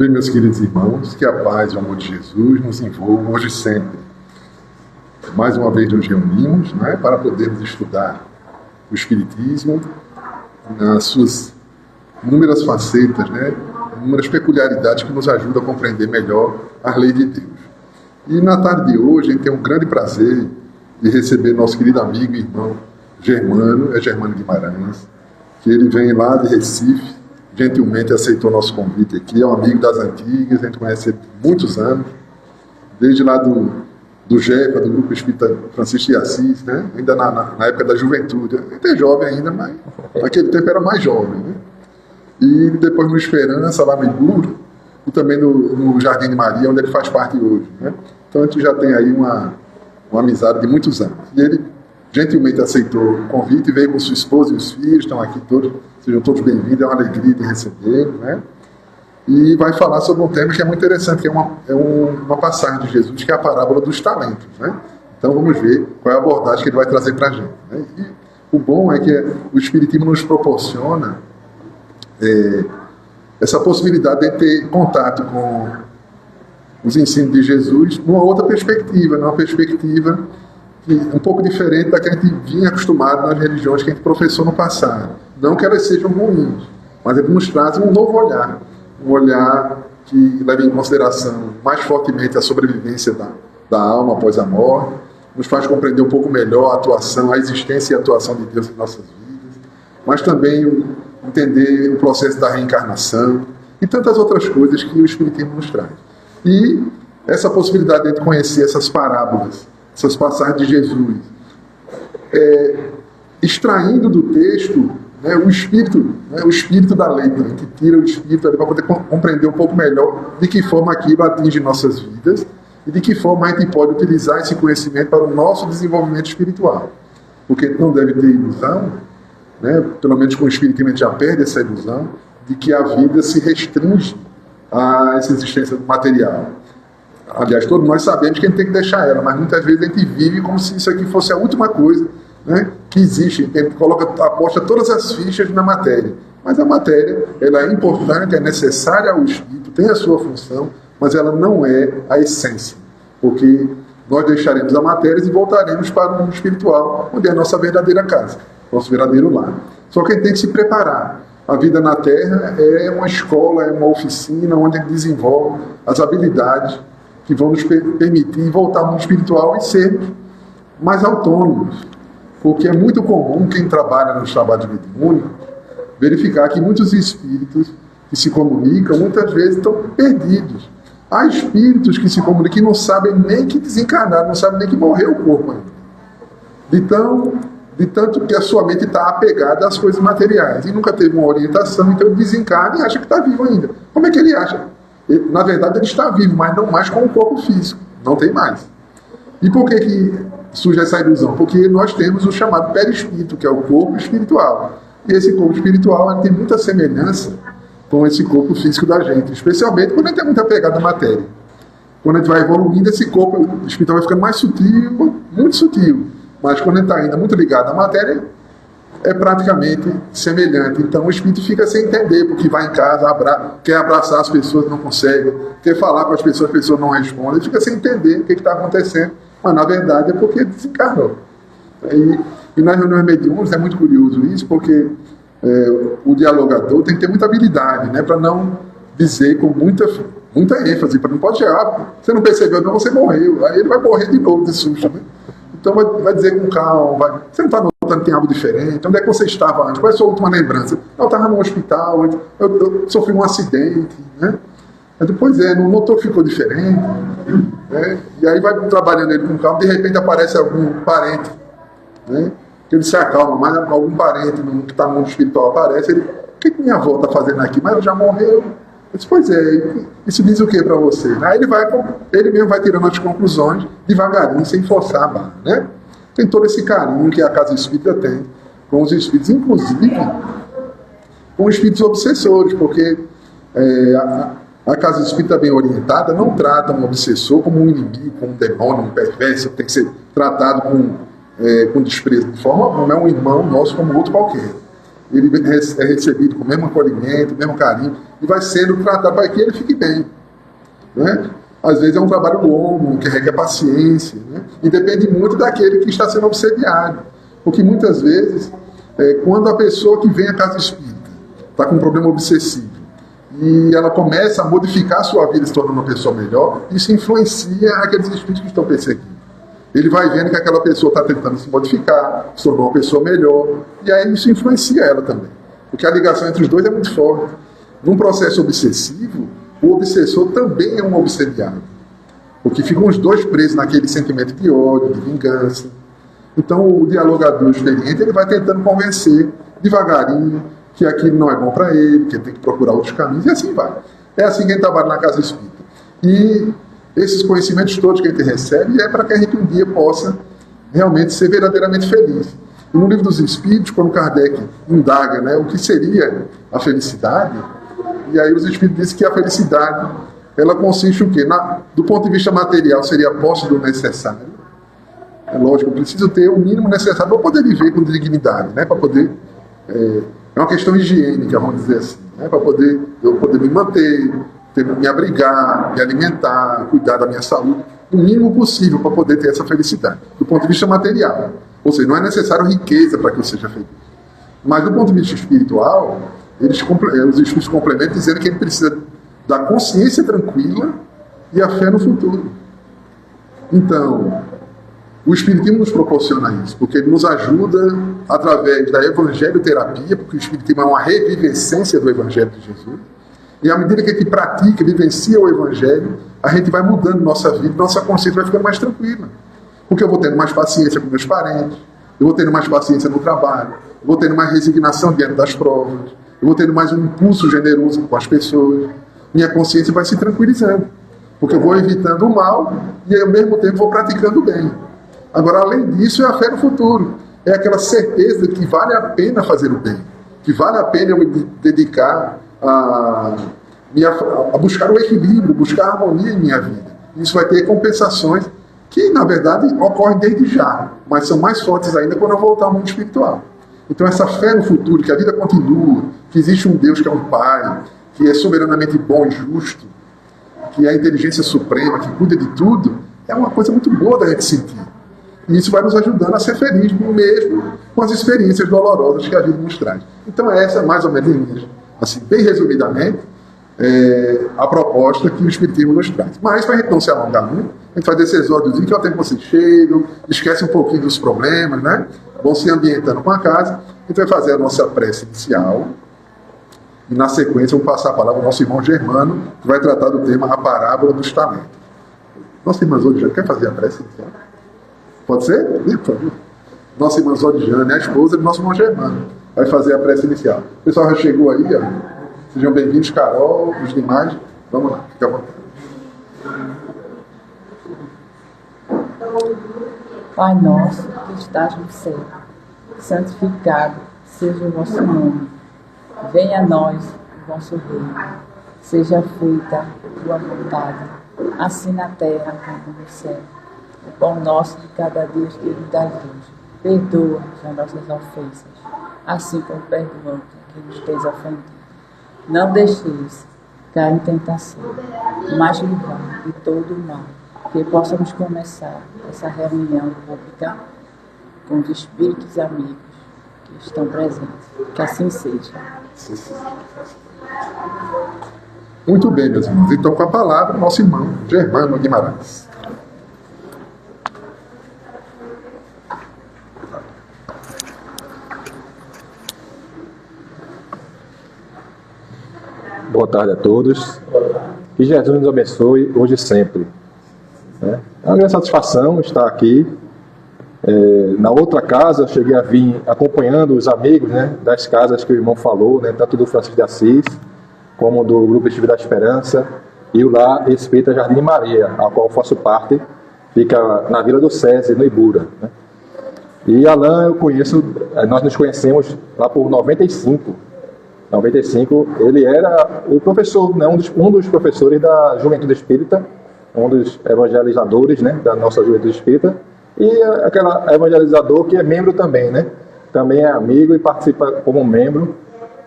Bem, meus queridos irmãos, que a paz e o amor de Jesus nos envolvam hoje e sempre. Mais uma vez nos reunimos, para podermos estudar o Espiritismo nas suas inúmeras facetas, inúmeras peculiaridades que nos ajudam a compreender melhor as leis de Deus. E na tarde de hoje a gente tem um grande prazer de receber nosso querido amigo e irmão Germano Guimarães, que ele vem lá de Recife, gentilmente aceitou nosso convite aqui, é um amigo das antigas, a gente conhece ele há muitos anos, desde lá do GEPA, do Grupo Espírita Francisco de Assis, ainda na época da juventude. A gente é jovem ainda, mas naquele tempo era mais jovem. E depois no Esperança, lá no Iburo, e também no Jardim de Maria, onde ele faz parte hoje. Então a gente já tem aí uma amizade de muitos anos. E ele gentilmente aceitou o convite e veio com sua esposa e os filhos, estão aqui todos, sejam todos bem-vindos, é uma alegria de recebê-lo, E vai falar sobre um tema que é muito interessante, que é uma passagem de Jesus, que é a parábola dos talentos, Então vamos ver qual é a abordagem que ele vai trazer para a gente, E o bom é que o Espiritismo nos proporciona essa possibilidade de ter contato com os ensinos de Jesus numa outra perspectiva, numa perspectiva um pouco diferente da que a gente vinha acostumado nas religiões que a gente professou no passado. Não que elas sejam ruins, mas eles nos trazem um novo olhar, um olhar que leva em consideração mais fortemente a sobrevivência da alma após a morte, nos faz compreender um pouco melhor a existência e a atuação de Deus em nossas vidas, mas também entender o processo da reencarnação e tantas outras coisas que o Espiritismo nos traz. E essa possibilidade de a gente conhecer essas parábolas, essas passagens de Jesus, extraindo do texto o espírito da lei, a gente tira o espírito ali para poder compreender um pouco melhor de que forma aquilo atinge nossas vidas e de que forma a gente pode utilizar esse conhecimento para o nosso desenvolvimento espiritual. Porque não deve ter ilusão, pelo menos com o espiritismo a gente já perde essa ilusão, de que a vida se restringe a essa existência material. Aliás, todos nós sabemos que a gente tem que deixar ela, mas muitas vezes a gente vive como se isso aqui fosse a última coisa que existe. A gente aposta todas as fichas na matéria. Mas a matéria ela é importante, é necessária ao espírito, tem a sua função, mas ela não é a essência. Porque nós deixaremos a matéria e voltaremos para o mundo espiritual, onde é a nossa verdadeira casa, nosso verdadeiro lar. Só que a gente tem que se preparar. A vida na Terra é uma escola, é uma oficina onde a gente desenvolve as habilidades que vão nos permitir voltar ao mundo espiritual e sermos mais autônomos. Porque é muito comum quem trabalha nos trabalhos de mediúnico verificar que muitos espíritos que se comunicam, muitas vezes estão perdidos. Há espíritos que se comunicam e não sabem nem que desencarnaram, não sabem nem que morreu o corpo ainda. De tanto que a sua mente está apegada às coisas materiais e nunca teve uma orientação, então ele desencarna e acha que está vivo ainda. Como é que ele acha? Na verdade ele está vivo, mas não mais com o corpo físico, não tem mais. E por que surge essa ilusão? Porque nós temos o chamado perispírito, que é o corpo espiritual. E esse corpo espiritual tem muita semelhança com esse corpo físico da gente, especialmente quando a gente é muito apegado à matéria. Quando a gente vai evoluindo, esse corpo espiritual vai ficando mais sutil, muito sutil. Mas quando a gente está ainda muito ligado à matéria, é praticamente semelhante. Então o espírito fica sem entender, porque vai em casa, quer abraçar as pessoas, não consegue, quer falar com as pessoas não respondem, fica sem entender o que está acontecendo, mas na verdade é porque desencarnou. E nas reuniões mediúnicas é muito curioso isso, porque o dialogador tem que ter muita habilidade, para não dizer com muita ênfase, para não pode chegar, você não percebeu, não, você morreu, aí ele vai morrer de novo de susto, Então vai dizer com calma, você não está notando que tem algo diferente, onde é que você estava antes, qual é a sua última lembrança? Eu estava no hospital, eu sofri um acidente, Depois não notou que ficou diferente, E aí vai trabalhando ele com calma, de repente aparece algum parente, que ele se acalma, mas algum parente que está no mundo espiritual aparece, ele, o que minha avó está fazendo aqui? Mas ela já morreu. Eu disse, pois é, isso diz o que para você? Aí ele mesmo vai tirando as conclusões devagarinho, sem forçar a barra, Tem todo esse carinho que a Casa Espírita tem com os espíritos, inclusive com espíritos obsessores, porque a Casa Espírita bem orientada não trata um obsessor como um inimigo, como um demônio, um perverso, tem que ser tratado com desprezo de forma alguma, é um irmão nosso como outro qualquer. Ele é recebido com o mesmo acolhimento, o mesmo carinho. e vai sendo tratado para que ele fique bem. Né? Às vezes é um trabalho longo, que requer paciência, né? E depende muito daquele que está sendo obsediado. Porque muitas vezes, quando a pessoa que vem à casa espírita está com um problema obsessivo e ela começa a modificar a sua vida se tornando uma pessoa melhor, isso influencia aqueles espíritos que estão perseguindo. Ele vai vendo que aquela pessoa está tentando se modificar, se tornar uma pessoa melhor, e aí isso influencia ela também. Porque a ligação entre os dois é muito forte. Num processo obsessivo, o obsessor também é um obsediado. Porque ficam os dois presos naquele sentimento de ódio, de vingança. Então o dialogador experiente ele vai tentando convencer devagarinho que aquilo não é bom para ele, que ele tem que procurar outros caminhos, e assim vai. É assim que a gente trabalha na casa espírita. E esses conhecimentos todos que a gente recebe é para que a gente um dia possa realmente ser verdadeiramente feliz. E no Livro dos Espíritos, quando Kardec indaga, né, o que seria a felicidade, e aí os Espíritos dizem que a felicidade ela consiste em quê? Do ponto de vista material, seria a posse do necessário. É lógico, eu preciso ter o mínimo necessário para poder viver com dignidade, né, para poder... É uma questão higiênica, vamos dizer assim, né, para eu poder me manter, me abrigar, me alimentar, cuidar da minha saúde, o mínimo possível para poder ter essa felicidade, do ponto de vista material. Ou seja, não é necessário riqueza para que eu seja feliz. Mas do ponto de vista espiritual, os espíritos complementam dizendo que ele precisa da consciência tranquila e a fé no futuro. Então, o Espiritismo nos proporciona isso, porque ele nos ajuda através da evangelioterapia, porque o Espiritismo é uma revivescência do Evangelho de Jesus. E à medida que a gente pratica, vivencia o Evangelho, a gente vai mudando nossa vida, nossa consciência vai ficando mais tranquila. Porque eu vou tendo mais paciência com meus parentes, eu vou tendo mais paciência no trabalho, eu vou tendo mais resignação diante das provas, eu vou tendo mais um impulso generoso com as pessoas. Minha consciência vai se tranquilizando, porque eu vou evitando o mal e ao mesmo tempo vou praticando o bem. Agora, além disso, é a fé no futuro. É aquela certeza de que vale a pena fazer o bem, que vale a pena eu me dedicar a buscar o equilíbrio, buscar a harmonia em minha vida. Isso vai ter compensações que, na verdade, ocorrem desde já, mas são mais fortes ainda quando eu voltar ao mundo espiritual. Então, essa fé no futuro, que a vida continua, que existe um Deus que é um Pai, que é soberanamente bom e justo, que é a inteligência suprema, que cuida de tudo, é uma coisa muito boa da gente sentir. E isso vai nos ajudando a ser feliz, mesmo com as experiências dolorosas que a vida nos traz. Então, essa, mais ou menos, assim, bem resumidamente, a proposta que o Espiritismo nos traz. Mas, para a gente não se alongar muito, a gente faz esse exódiozinho, que é o tempo que vocês chegam, esquece um pouquinho dos problemas, né? Vão se ambientando com a casa. A gente vai fazer a nossa prece inicial. E, na sequência, vamos passar a palavra ao nosso irmão Germano, que vai tratar do tema A Parábola dos Talentos. Nossa irmã Zodiane, quer fazer a prece inicial? Pode ser? Por favor. Nossa irmã Zodiane, a esposa do nosso irmão Germano, vai fazer a prece inicial. O pessoal já chegou aí, ó. Sejam bem-vindos, Carol, os demais. Vamos lá, fica à vontade. Pai nosso que estás no céu, santificado seja o vosso nome. Venha a nós o vosso reino. Seja feita a tua vontade, assim na terra como no céu. O pão nosso de cada dia que nos dás hoje. Perdoa-nos as nossas ofensas, assim como perdoamos a quem nos tens ofendido. Não deixeis cair em tentação, mas livrai de todo o mal, que possamos começar essa reunião pública com os espíritos amigos que estão presentes. Que assim seja. Muito bem, meus irmãos. Então, com a palavra, nosso irmão Germano Guimarães. Boa tarde a todos. Que Jesus nos abençoe hoje e sempre. É uma grande satisfação estar aqui. Na outra casa, eu cheguei a vir acompanhando os amigos, né, das casas que o irmão falou, né, tanto do Francisco de Assis, como do Grupo Espírita da Esperança, e o Lar Espírita Jardim de Maria, ao qual eu faço parte, fica na Vila do Sese, no Ibura. Né. E Alain, eu conheço, nós nos conhecemos lá por 95. 95, ele era o professor, né, um dos professores da Juventude Espírita, um dos evangelizadores, né, da nossa Juventude Espírita, e aquela evangelizador que é membro também, né, também é amigo e participa como membro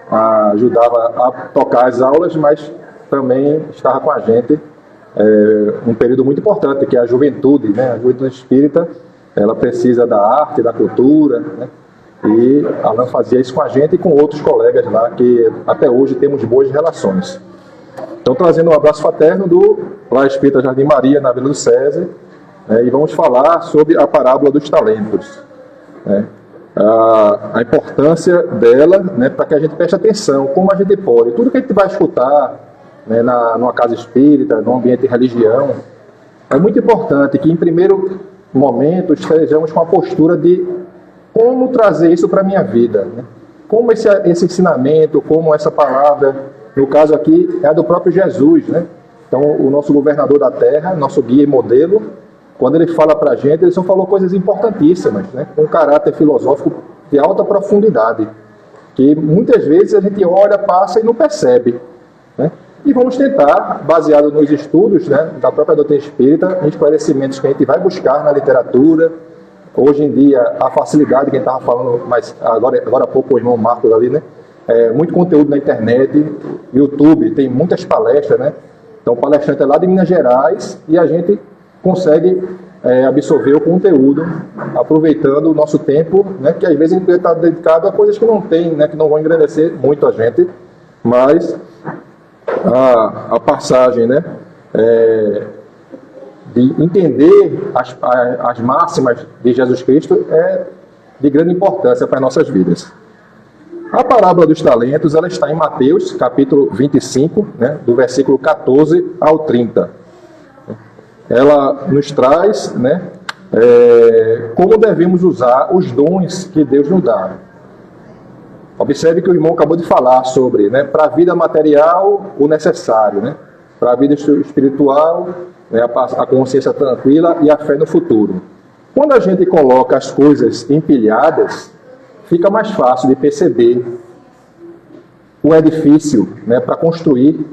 ajudava a tocar as aulas, mas também estava com a gente um período muito importante, que é a juventude, né? A juventude espírita, ela precisa da arte, da cultura, né? E Alain fazia isso com a gente e com outros colegas lá, que até hoje temos boas relações. Então, trazendo um abraço fraterno do Lar Espírita Jardim Maria, na Vila do César, e vamos falar sobre a parábola dos talentos, né? A importância dela, né, para que a gente preste atenção, como a gente pode, tudo que a gente vai escutar, né, numa casa espírita, num ambiente de religião, é muito importante que, em primeiro momento, estejamos com a postura de como trazer isso para a minha vida, né? Como esse ensinamento, como essa palavra, no caso aqui, é a do próprio Jesus, né? Então, o nosso governador da terra, nosso guia e modelo, quando ele fala para a gente, ele só falou coisas importantíssimas, né? Com um caráter filosófico de alta profundidade, que muitas vezes a gente olha, passa e não percebe, né? E vamos tentar, baseado nos estudos, né, da própria doutrina espírita, em esclarecimentos que a gente vai buscar na literatura. Hoje em dia, a facilidade, quem estava falando, mas agora há pouco o irmão Marcos ali, né? Muito conteúdo na internet, YouTube, tem muitas palestras, né? Então, o palestrante é lá de Minas Gerais e a gente consegue absorver o conteúdo, aproveitando o nosso tempo, né? Que às vezes a gente está dedicado a coisas que não tem, né? Que não vão engrandecer muito a gente, mas a passagem, né? De entender as máximas de Jesus Cristo é de grande importância para as nossas vidas. A parábola dos talentos, ela está em Mateus, capítulo 25, né, do versículo 14 ao 30. Ela nos traz, né, como devemos usar os dons que Deus nos dá. Observe que o irmão acabou de falar sobre, né, para a vida material, o necessário, né, para a vida espiritual, né, a consciência tranquila e a fé no futuro. Quando a gente coloca as coisas empilhadas, fica mais fácil de perceber o edifício, né, para construir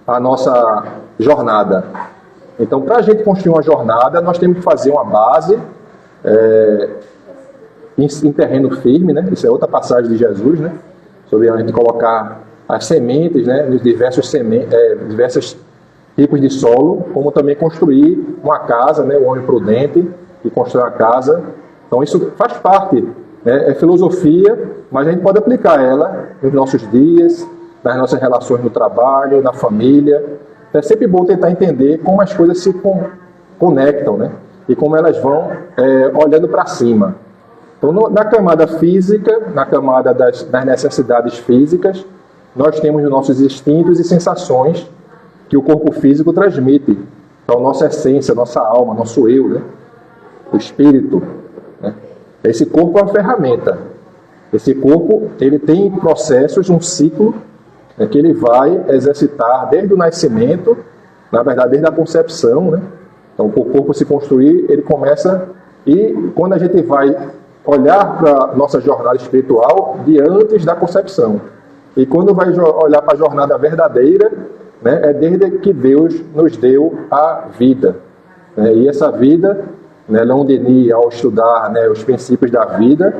a nossa jornada. Então, para a gente construir uma jornada, nós temos que fazer uma base em terreno firme, né? Isso é outra passagem de Jesus, né? Sobre a gente colocar as sementes, né, nos diversos tipos de solo, como também construir uma casa, né? O homem prudente que constrói uma casa. Então, isso faz parte. É filosofia, mas a gente pode aplicar ela nos nossos dias, nas nossas relações no trabalho, na família. É sempre bom tentar entender como as coisas se conectam, né? E como elas vão olhando para cima. Então, na camada física, na camada das necessidades físicas, nós temos os nossos instintos e sensações que o corpo físico transmite. Então, nossa essência, nossa alma, nosso eu, né? O espírito, né? Esse corpo é uma ferramenta. Esse corpo, ele tem processos, um ciclo, né, que ele vai exercitar desde o nascimento, na verdade, desde a concepção, né? Então, o corpo se construir, ele começa, e quando a gente vai olhar para a nossa jornada espiritual, de antes da concepção. E quando vai olhar para a jornada verdadeira, né, é desde que Deus nos deu a vida. Né? E essa vida, né, Leon Denis, ao estudar, né, os princípios da vida,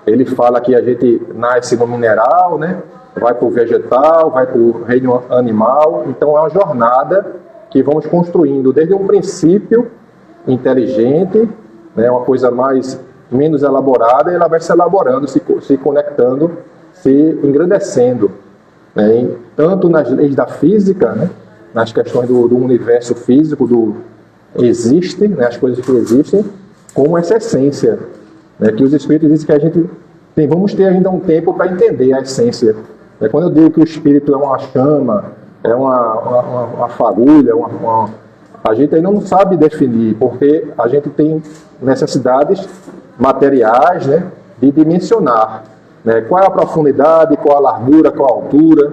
ele fala que a gente nasce no mineral, né, vai para o vegetal, vai para o reino animal. Então é uma jornada que vamos construindo desde um princípio inteligente, né, uma coisa menos elaborada, e ela vai se elaborando, se conectando, se engrandecendo, né, tanto nas leis da física, né, nas questões do universo físico, existem, né, as coisas que existem, como essa essência, né, que os Espíritos dizem que a gente vamos ter ainda um tempo para entender a essência. Quando eu digo que o Espírito é uma chama, é uma fagulha, a gente ainda não sabe definir, porque a gente tem necessidades materiais, né, de dimensionar, né, qual é a profundidade, qual a largura, qual a altura.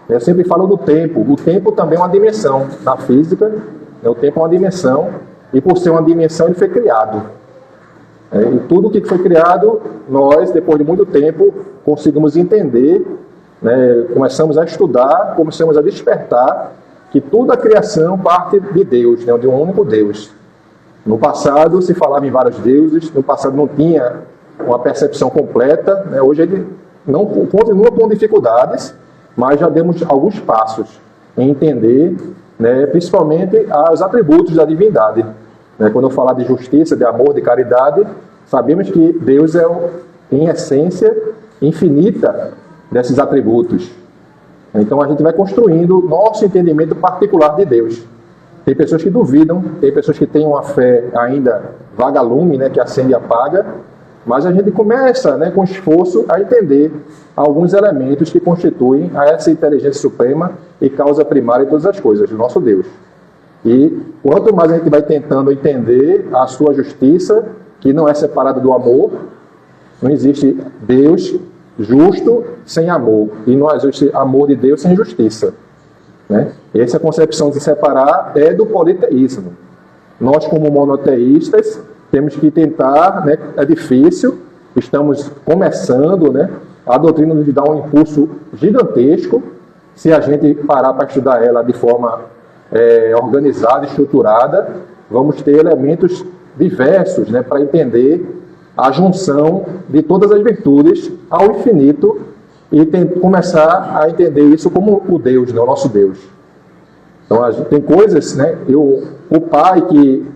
Eu sempre falo do tempo. O tempo também é uma dimensão. Na física, né, o tempo é uma dimensão, e por ser uma dimensão ele foi criado. E tudo que foi criado, nós, depois de muito tempo, conseguimos entender, né, começamos a estudar, começamos a despertar que toda a criação parte de Deus, né, de um único Deus. No passado se falava em vários deuses, no passado não tinha uma percepção completa, né, hoje não continua com dificuldades, mas já demos alguns passos em entender, né, principalmente os atributos da divindade. Né? Quando eu falar de justiça, de amor, de caridade, sabemos que Deus é, em essência, infinita desses atributos. Então a gente vai construindo nosso entendimento particular de Deus. Tem pessoas que duvidam, tem pessoas que têm uma fé ainda vagalume, né, que acende e apaga, mas a gente começa, né, com esforço a entender alguns elementos que constituem essa inteligência suprema e causa primária de todas as coisas, o nosso Deus. E quanto mais a gente vai tentando entender a sua justiça, que não é separada do amor, não existe Deus justo sem amor, e não existe amor de Deus sem justiça. Né? Essa concepção de separar é do politeísmo. Nós, como monoteístas, temos que tentar, né, é difícil, estamos começando, né, a doutrina nos dá um impulso gigantesco, se a gente parar para estudar ela de forma organizada, estruturada, vamos ter elementos diversos, né, para entender a junção de todas as virtudes ao infinito e começar a entender isso como o Deus, né, o nosso Deus. Então, tem coisas, né, o pai que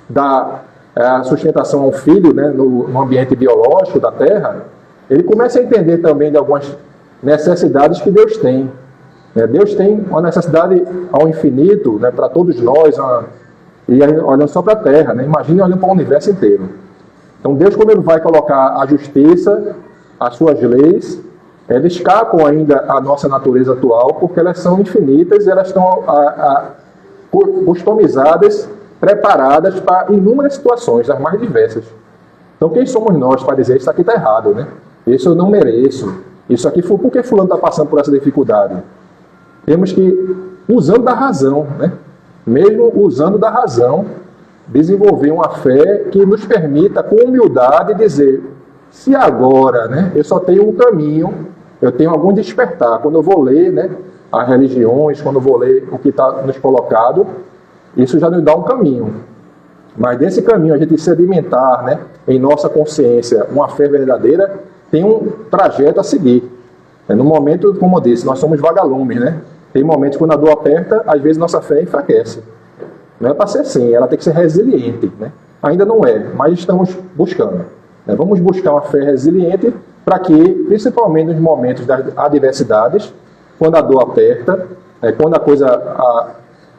dá a sustentação ao filho, né, no ambiente biológico da Terra, ele começa a entender também de algumas necessidades que Deus tem. Deus tem uma necessidade ao infinito, né, para todos nós, e olhando só para a Terra, né, imagine olhando para o universo inteiro. Então Deus, quando Ele vai colocar a justiça, as suas leis, elas escapam ainda à nossa natureza atual, porque elas são infinitas e elas estão customizadas, preparadas para inúmeras situações, as mais diversas. Então quem somos nós para dizer isso aqui está errado, né? Isso eu não mereço. Isso aqui foi porque fulano está passando por essa dificuldade. Temos que, usando da razão, né? Mesmo usando da razão, desenvolver uma fé que nos permita, com humildade, dizer: se agora, né, eu só tenho um caminho, eu tenho algum despertar. Quando eu vou ler, né, as religiões, quando eu vou ler o que está nos colocado, isso já nos dá um caminho. Mas desse caminho a gente sedimentar, né, em nossa consciência uma fé verdadeira, tem um trajeto a seguir. No momento, como eu disse, nós somos vagalumes, né? Tem momentos quando a dor aperta, às vezes nossa fé enfraquece. Não é para ser assim, ela tem que ser resiliente, né? Ainda não é, mas estamos buscando. Vamos buscar uma fé resiliente para que, principalmente nos momentos das adversidades, quando a dor aperta, quando a coisa...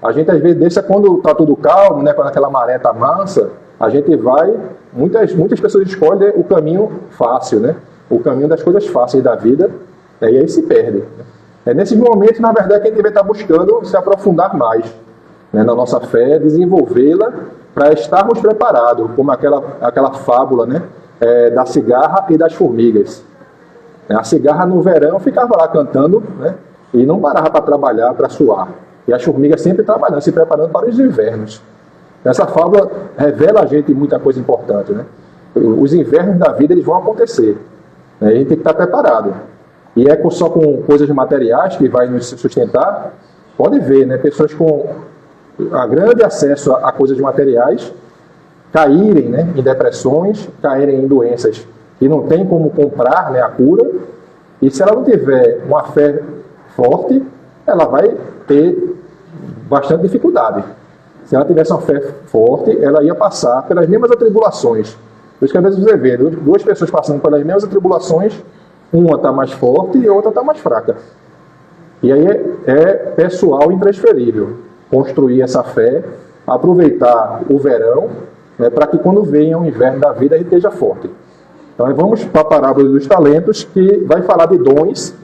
A gente às vezes deixa, quando está tudo calmo, né, quando aquela maré está mansa, a gente vai... Muitas pessoas escolhem o caminho fácil, né? O caminho das coisas fáceis da vida, e aí se perde. Nesses momentos, na verdade, que a gente deve estar buscando se aprofundar mais, né, na nossa fé, desenvolvê-la para estarmos preparados, como aquela fábula, né, da cigarra e das formigas. A cigarra no verão ficava lá cantando, né, e não parava para trabalhar, para suar. E as formigas sempre trabalhando, se preparando para os invernos. Essa fábula revela a gente muita coisa importante, né? Os invernos da vida, eles vão acontecer. A gente tem que estar preparado. E só com coisas materiais que vai nos sustentar. Pode ver, né, pessoas com grande acesso a coisas materiais caírem, né, em depressões, caírem em doenças que não tem como comprar, né, a cura. E se ela não tiver uma fé forte, ela vai ter bastante dificuldade. Se ela tivesse uma fé forte, ela ia passar pelas mesmas atribulações. Por isso que às vezes você vê duas pessoas passando pelas mesmas atribulações, uma está mais forte e a outra está mais fraca. E aí é pessoal intransferível construir essa fé, aproveitar o verão, né, para que quando venha o inverno da vida a gente esteja forte. Então vamos para a parábola dos talentos, que vai falar de dons,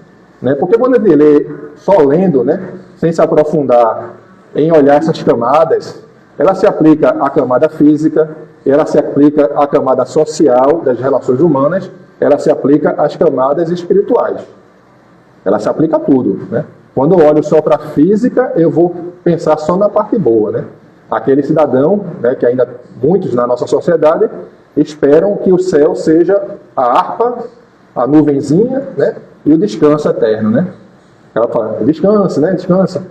né, porque quando a gente lê só lendo, né, sem se aprofundar em olhar essas camadas, ela se aplica à camada física, ela se aplica à camada social das relações humanas, ela se aplica às camadas espirituais. Ela se aplica a tudo, né? Quando eu olho só para a física, eu vou pensar só na parte boa, né? Aquele cidadão, né, que ainda muitos na nossa sociedade esperam que o céu seja a harpa, a nuvenzinha, né, e o descanso eterno, né? Ela fala, descansa, né? Descansa.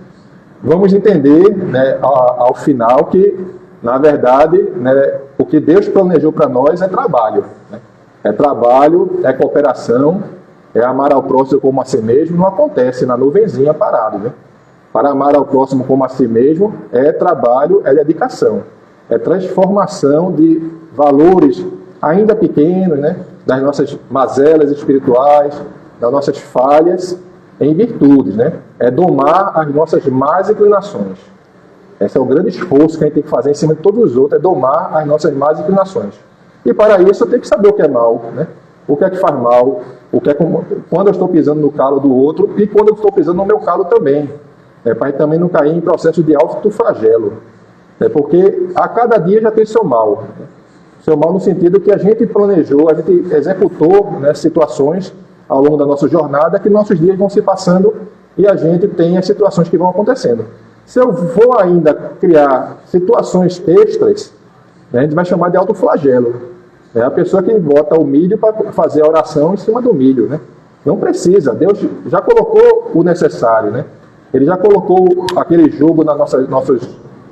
Vamos entender, né, ao final que, na verdade, né, o que Deus planejou para nós é trabalho. Né? É trabalho, é cooperação, é amar ao próximo como a si mesmo, não acontece na nuvenzinha parado, né? Para amar ao próximo como a si mesmo é trabalho, é dedicação, é transformação de valores ainda pequenos, né? Das nossas mazelas espirituais, das nossas falhas, em virtudes, né? É domar as nossas más inclinações. Esse é o grande esforço que a gente tem que fazer em cima de todos os outros, é domar as nossas más inclinações. E para isso eu tenho que saber o que é mal, né? O que é que faz mal, quando eu estou pisando no calo do outro e quando eu estou pisando no meu calo também. Para a gente também não cair em processo de autoflagelo. Porque a cada dia já tem seu mal. Seu mal no sentido que a gente planejou, a gente executou, né, situações ao longo da nossa jornada que nossos dias vão se passando e a gente tem as situações que vão acontecendo. Se eu vou ainda criar situações extras, né, a gente vai chamar de autoflagelo. É a pessoa que bota o milho para fazer a oração em cima do milho, né? Não precisa, Deus já colocou o necessário, né? Ele já colocou aquele jugo nos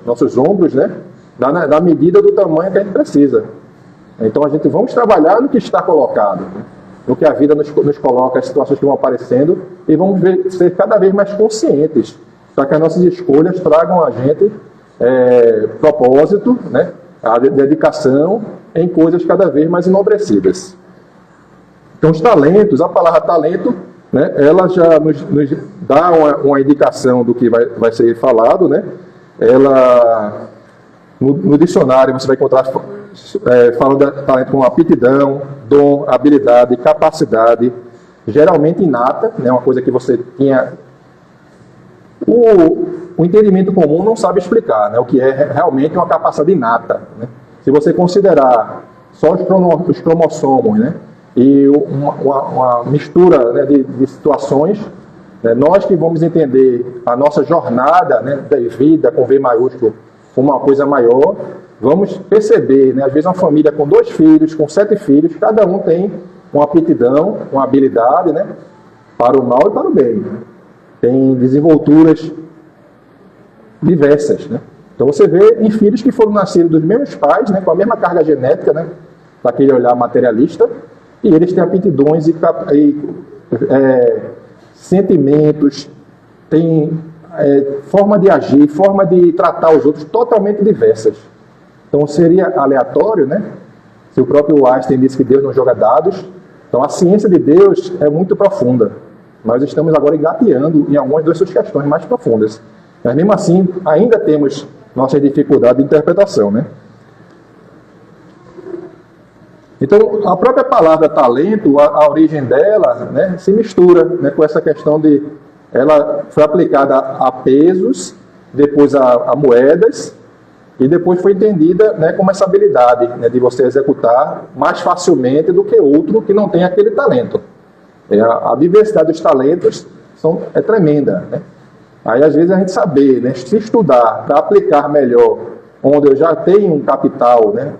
nossos ombros, né? Da medida do tamanho que a gente precisa. Então a gente vamos trabalhar no que está colocado, né? No que a vida nos coloca, as situações que vão aparecendo, e vamos ser cada vez mais conscientes, para que as nossas escolhas tragam a gente propósito, né? A dedicação em coisas cada vez mais enobrecidas. Então os talentos, a palavra talento, né, ela já nos dá uma indicação do que vai ser falado, né? Ela, no dicionário você vai encontrar falando de talento como aptidão, dom, habilidade, capacidade, geralmente inata, né, uma coisa que você tinha... O entendimento comum não sabe explicar, né, o que é realmente uma capacidade inata, né? Se você considerar só os cromossomos, né, e uma mistura, né, de situações, né, nós que vamos entender a nossa jornada, né, da vida com V maiúsculo como uma coisa maior, vamos perceber, né, às vezes uma família com 2 filhos, com 7 filhos, cada um tem uma aptidão, uma habilidade, né, para o mal e para o bem. Tem desenvolturas diversas, né? Então você vê em filhos que foram nascidos dos mesmos pais, né, com a mesma carga genética, né, daquele olhar materialista, e eles têm aptidões e sentimentos, têm forma de agir, forma de tratar os outros totalmente diversas. Então seria aleatório, né? Se o próprio Einstein disse que Deus não joga dados, então a ciência de Deus é muito profunda. Nós estamos agora engateando em algumas das suas questões mais profundas. Mas mesmo assim, ainda temos nossas dificuldades de interpretação, né? Então, a própria palavra talento, a origem dela, né, se mistura, né, com essa questão de... Ela foi aplicada a pesos, depois a moedas, e depois foi entendida, né, como essa habilidade, né, de você executar mais facilmente do que outro que não tem aquele talento. A diversidade dos talentos é tremenda, né? Aí, às vezes, a gente saber, né, se estudar para aplicar melhor, onde eu já tenho um capital, né,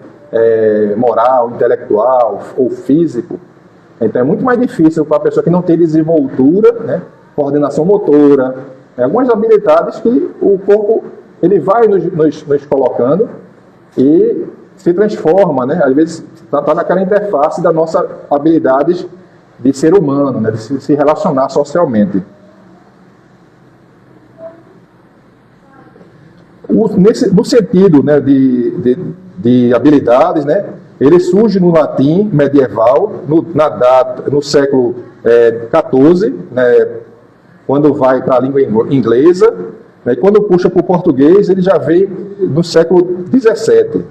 moral, intelectual ou físico, então é muito mais difícil para a pessoa que não tem desenvoltura, né, coordenação motora, algumas habilidades que o corpo ele vai nos colocando e se transforma, né, às vezes está naquela interface da nossa habilidades de ser humano, né, de se relacionar socialmente. No sentido, né, de habilidades, né, ele surge no latim medieval, no século XIV, né, quando vai para a língua inglesa, né, e quando puxa para o português, ele já veio no século XVII.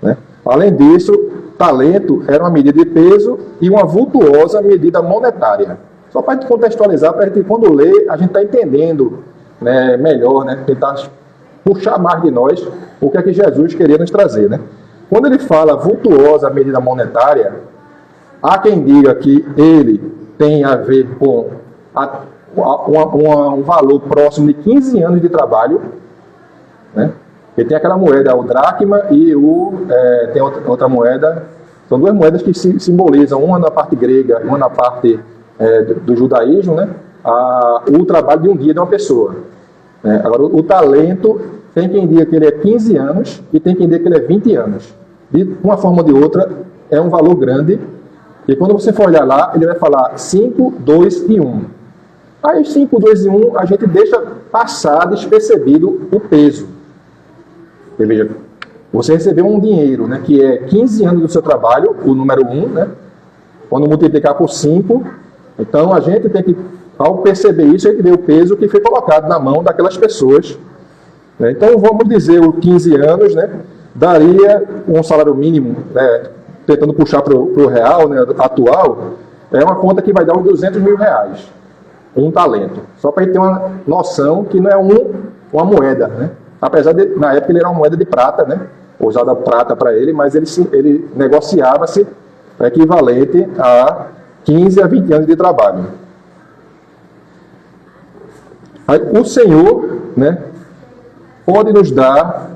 Né. Além disso, talento era uma medida de peso e uma vultuosa medida monetária. Só para a gente contextualizar, para a gente, quando lê, a gente está entendendo, né, melhor, né, tentar puxar mais de nós o que é que Jesus queria nos trazer, né? Quando ele fala vultuosa medida monetária, há quem diga que ele tem a ver com um valor próximo de 15 anos de trabalho, né? Ele tem aquela moeda, o dracma, e tem outra moeda. São 2 moedas que simbolizam, uma na parte grega e uma na parte do judaísmo, né? O trabalho de um dia de uma pessoa. Agora, o talento, tem quem diga que ele é 15 anos e tem quem diga que ele é 20 anos. De uma forma ou de outra, é um valor grande E quando você for olhar lá, ele vai falar 5, 2 e 1. Aí 5, 2 e 1, a gente deixa passar despercebido o peso. Porque, veja, você recebeu um dinheiro, né, que é 15 anos do seu trabalho, o número 1, né? Quando multiplicar por 5, então a gente tem que, ao perceber isso, a gente vê o peso que foi colocado na mão daquelas pessoas. Né? Então, vamos dizer, os 15 anos, né, daria um salário mínimo, né, tentando puxar para o real, né, atual, é uma conta que vai dar uns 200 mil reais. Um talento. Só para a gente ter uma noção que não é uma moeda, né? Apesar de, na época, ele era uma moeda de prata, né? Usada prata para ele, mas ele negociava-se equivalente a 15 a 20 anos de trabalho. Aí, o Senhor, né, pode nos dar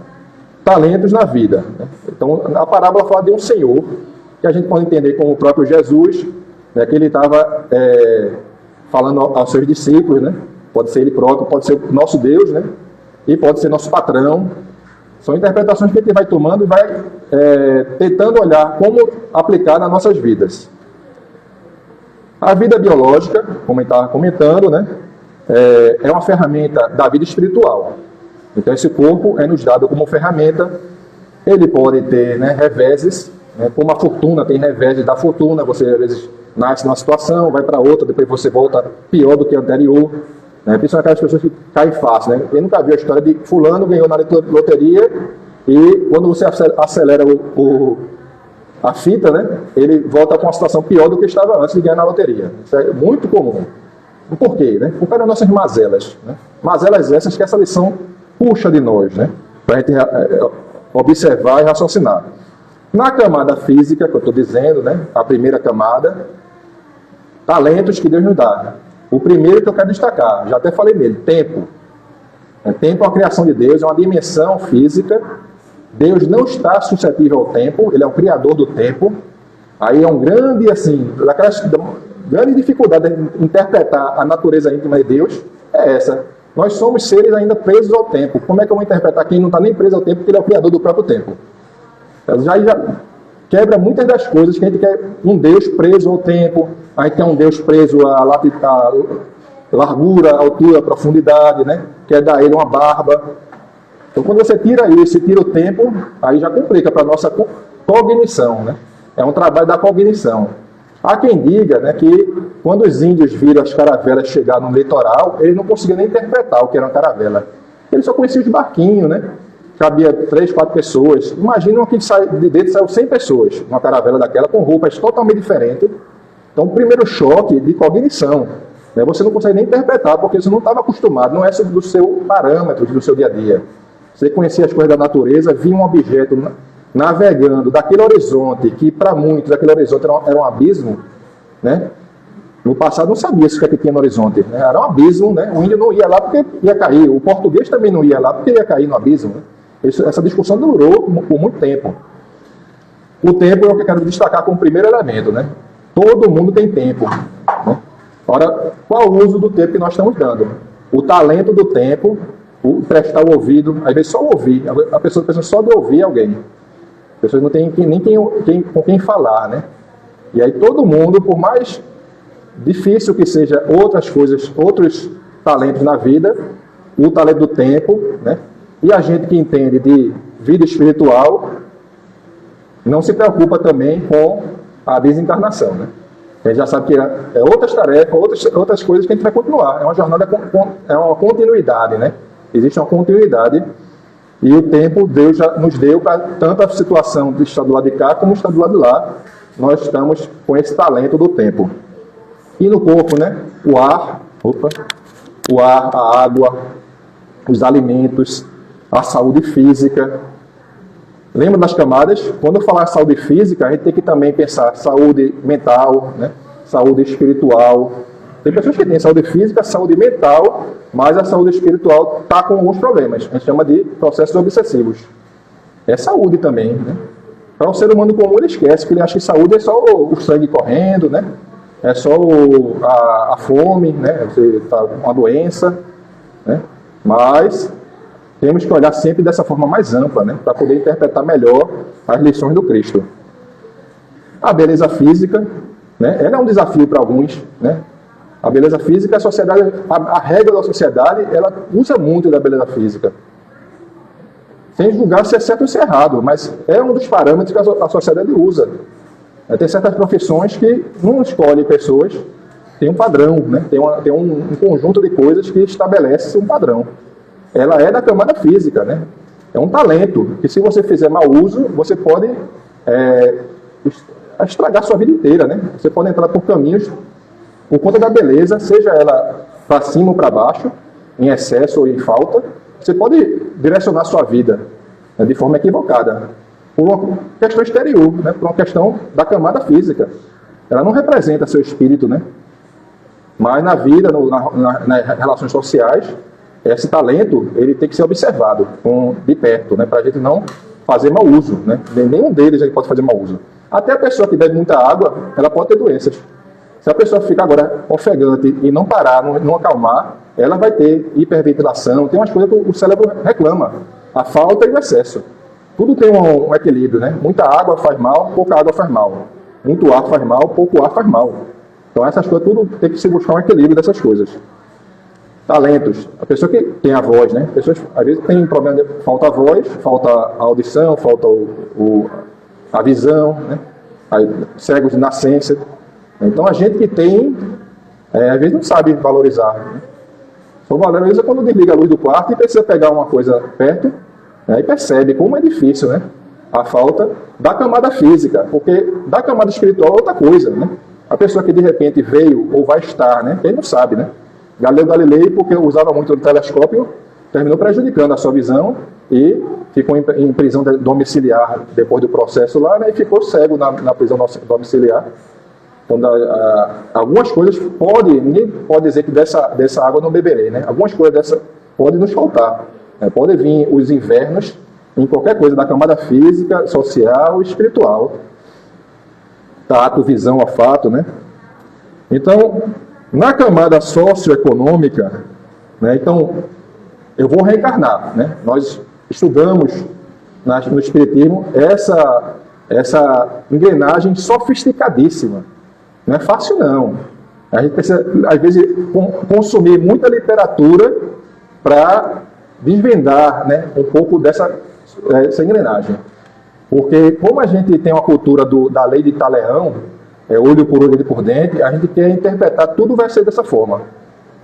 talentos na vida. Né? Então, a parábola fala de um Senhor, que a gente pode entender como o próprio Jesus, né, que ele estava falando aos seus discípulos, né? Pode ser ele próprio, pode ser o nosso Deus, né? E pode ser nosso patrão. São interpretações que a gente vai tomando e vai tentando olhar como aplicar nas nossas vidas. A vida biológica, como a gente estava comentando, né? É uma ferramenta da vida espiritual. Então esse corpo é nos dado como ferramenta. Ele pode ter, né, reveses, né? Como a fortuna tem reveses da fortuna. Você às vezes nasce numa situação, vai para outra, depois você volta pior do que a anterior. Né? Principalmente aquelas pessoas que caem fácil. Né? Quem nunca viu a história de fulano ganhou na loteria e quando você acelera a fita, né, ele volta com uma situação pior do que estava antes de ganhar na loteria. Isso é muito comum. Por quê? Né? Por causa das nossas mazelas. Né? Mazelas essas que essa lição puxa de nós, né? Para a gente observar e raciocinar. Na camada física, que eu estou dizendo, né, a primeira camada, talentos que Deus nos dá. O primeiro que eu quero destacar, já até falei nele, tempo. Tempo é uma criação de Deus, é uma dimensão física. Deus não está suscetível ao tempo, ele é o criador do tempo. Aí é um grande, assim, grande dificuldade de interpretar a natureza íntima de Deus é essa. Nós somos seres ainda presos ao tempo. Como é que eu vou interpretar quem não está nem preso ao tempo, porque ele é o criador do próprio tempo? Já quebra muitas das coisas que a gente quer um Deus preso ao tempo, a gente quer um Deus preso à largura, altura, profundidade, né? Quer dar a ele uma barba. Então, quando você tira isso e tira o tempo, aí já complica para a nossa cognição, né? É um trabalho da cognição. Há quem diga, né, que quando os índios viram as caravelas chegar no litoral, eles não conseguiam nem interpretar o que era uma caravela. Eles só conheciam os barquinhos, né? Cabia 3, 4 pessoas. Imagina que de dentro saiu 100 pessoas, uma caravela daquela, com roupas totalmente diferentes. Então, o primeiro choque de cognição. Né? Você não consegue nem interpretar, porque você não estava acostumado, não é do seu parâmetro, do seu dia a dia. Você conhecia as coisas da natureza, via um objeto navegando daquele horizonte, que para muitos aquele horizonte era um abismo, né? No passado não sabia o que é que tinha no horizonte, né? Era um abismo, né? O índio não ia lá porque ia cair, o português também não ia lá porque ia cair no abismo, né? Essa discussão durou por muito tempo. O tempo é o que eu quero destacar como primeiro elemento, né? Todo mundo tem tempo, né? Ora, qual o uso do tempo que nós estamos dando? O talento do tempo, o prestar o ouvido, às vezes só ouvir, a pessoa pensa só de ouvir alguém. A pessoa não tem nem com quem falar, né? E aí todo mundo, por mais difícil que seja outras coisas, outros talentos na vida, o talento do tempo, né? E a gente que entende de vida espiritual não se preocupa também com a desencarnação, né? A gente já sabe que é outras tarefas, outras coisas que a gente vai continuar. É uma jornada, é uma continuidade, né? Existe uma continuidade. E o tempo Deus já nos deu para tanto a situação de estar do lado de cá como estar do lado de lá. Nós estamos com esse talento do tempo. E no corpo, né? O ar, a água, os alimentos, a saúde física. Lembra das camadas? Quando eu falar saúde física, a gente tem que também pensar saúde mental, né? Saúde espiritual. Tem pessoas que têm saúde física, saúde mental, mas a saúde espiritual está com alguns problemas. A gente chama de processos obsessivos. É saúde também, né? Para o ser humano comum, ele esquece que ele acha que saúde é só o sangue correndo, né? É só a fome, né? Você tá com uma doença, né? Mas temos que olhar sempre dessa forma mais ampla, né? Para poder interpretar melhor as lições do Cristo. A beleza física, né? Ela é um desafio para alguns, né? A beleza física, a sociedade, a regra da sociedade, ela usa muito da beleza física. Sem julgar se é certo ou se é errado, mas é um dos parâmetros que a sociedade usa. Tem certas profissões que não escolhe pessoas, tem um padrão, né? Tem um conjunto de coisas que estabelece um padrão. Ela é da camada física, né? É um talento, que se você fizer mau uso, você pode estragar sua vida inteira, né? Você pode entrar por caminhos, por conta da beleza, seja ela para cima ou para baixo, em excesso ou em falta, você pode direcionar sua vida, né, de forma equivocada, por uma questão exterior, né, por uma questão da camada física. Ela não representa seu espírito, né? Mas na vida, nas relações sociais, esse talento ele tem que ser observado de perto, né, para a gente não fazer mau uso, né? Nenhum deles pode fazer mau uso. Até a pessoa que bebe muita água, ela pode ter doenças. Se a pessoa ficar agora ofegante e não parar, não acalmar, ela vai ter hiperventilação. Tem umas coisas que o cérebro reclama. A falta e o excesso. Tudo tem um equilíbrio, né? Muita água faz mal, pouca água faz mal. Muito ar faz mal, pouco ar faz mal. Então essas coisas, tudo tem que se buscar um equilíbrio dessas coisas. Talentos. A pessoa que tem a voz, né? Pessoas, às vezes, tem problema de falta a voz, falta a audição, falta a visão, né? Cegos de nascença. Então a gente que tem, às vezes não sabe valorizar, né? Só valoriza quando desliga a luz do quarto e precisa pegar uma coisa perto, né? E percebe como é difícil, né? A falta da camada física, porque da camada espiritual é outra coisa, né? A pessoa que de repente veio ou vai estar, né? Quem não sabe, né? Galileu Galilei, porque usava muito o telescópio, terminou prejudicando a sua visão e ficou em prisão domiciliar depois do processo lá, né? E ficou cego na prisão domiciliar. Então, algumas coisas ninguém pode dizer que dessa água não beberei, né? Algumas coisas dessa podem nos faltar. Né? Podem vir os invernos em qualquer coisa da camada física, social, espiritual. Tato, visão, olfato, né? Então, na camada socioeconômica, né? Então, eu vou reencarnar, né? Nós estudamos no Espiritismo essa engrenagem sofisticadíssima. Não é fácil, não. A gente precisa, às vezes, consumir muita literatura para desvendar, né, um pouco dessa engrenagem. Porque, como a gente tem uma cultura da lei de Taleão, olho por olho, dente por dente, a gente quer interpretar, tudo vai ser dessa forma.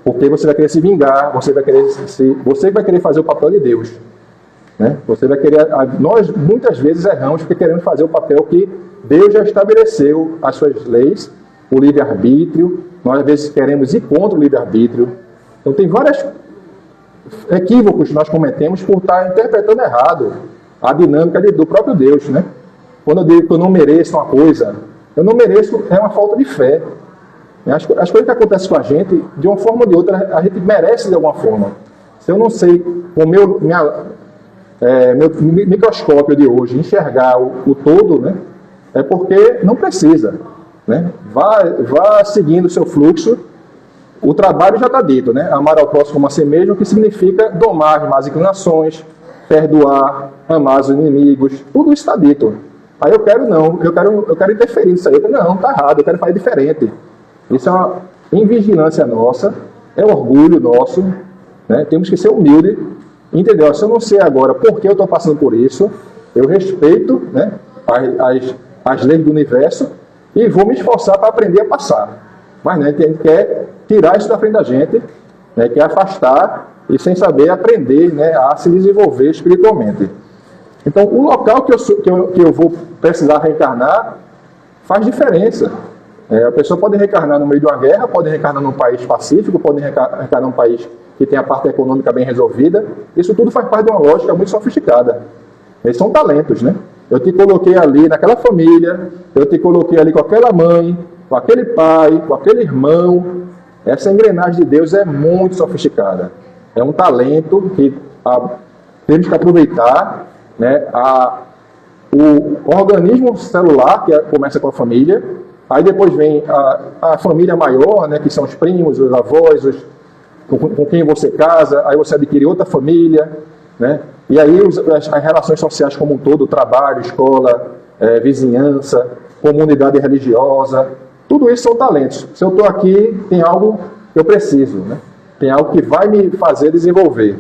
Porque você vai querer se vingar, você vai querer fazer o papel de Deus. Né? Você vai querer. Nós, muitas vezes, erramos porque queremos fazer o papel que Deus já estabeleceu as suas leis, o livre-arbítrio. Nós, às vezes, queremos ir contra o livre-arbítrio. Então, tem vários equívocos que nós cometemos por estar interpretando errado a dinâmica do próprio Deus. Né? Quando eu digo que eu não mereço uma coisa, eu não mereço, é uma falta de fé. As coisas que acontecem com a gente, de uma forma ou de outra, a gente merece de alguma forma. Se eu não sei, com o meu microscópio de hoje, enxergar o todo, né, é porque não precisa. Né? Vá seguindo o seu fluxo. O trabalho já está dito, né? Amar ao próximo como a si mesmo, que significa domar as más inclinações, perdoar, amar os inimigos, tudo isso está dito. Aí eu quero interferir nisso aí. Não, está errado, eu quero fazer diferente. Isso é uma invigilância nossa, é um orgulho nosso, né? Temos que ser humildes, entendeu? Se eu não sei agora por que eu estou passando por isso, eu respeito, né, as leis do universo e vou me esforçar para aprender a passar. Mas, né, a gente quer tirar isso da frente da gente, né, quer afastar e sem saber aprender, né, a se desenvolver espiritualmente. Então, o local que eu vou precisar reencarnar faz diferença. A pessoa pode reencarnar no meio de uma guerra, pode reencarnar num país pacífico, pode reencarnar num país que tem a parte econômica bem resolvida. Isso tudo faz parte de uma lógica muito sofisticada. Eles são talentos, né? Eu te coloquei ali naquela família, eu te coloquei ali com aquela mãe, com aquele pai, com aquele irmão. Essa engrenagem de Deus é muito sofisticada. É um talento que temos que aproveitar, né? O organismo celular, que começa com a família, aí depois vem a família maior, né, que são os primos, os avós, com quem você casa, aí você adquire outra família, né? E aí as relações sociais como um todo, trabalho, escola, vizinhança, comunidade religiosa, tudo isso são talentos. Se eu estou aqui, tem algo que eu preciso, né? Tem algo que vai me fazer desenvolver.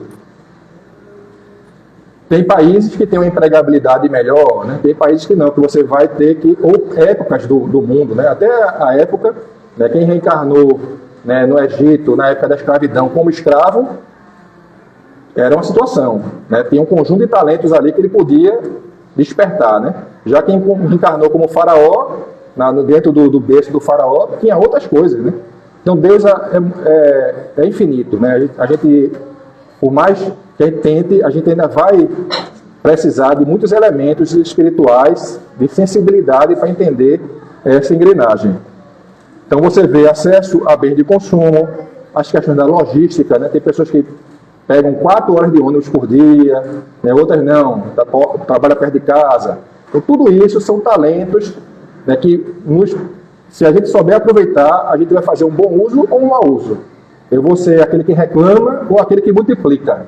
Tem países que têm uma empregabilidade melhor, né? Tem países que não, que você vai ter que, ou épocas do mundo, né? Até a época, né, quem reencarnou, né, no Egito, na época da escravidão, como escravo, era uma situação, né? Tinha um conjunto de talentos ali que ele podia despertar, né? Já quem reencarnou como faraó, dentro do berço do faraó, tinha outras coisas, né? Então Deus é infinito, né? A gente, por mais que a gente tente, a gente ainda vai precisar de muitos elementos espirituais, de sensibilidade para entender essa engrenagem. Então você vê acesso a bens de consumo, as questões da logística, né? Tem pessoas que pegam 4 horas de ônibus por dia, né? Outras não, trabalham perto de casa. Então tudo isso são talentos, né, que se a gente souber aproveitar, a gente vai fazer um bom uso ou um mau uso. Eu vou ser aquele que reclama ou aquele que multiplica.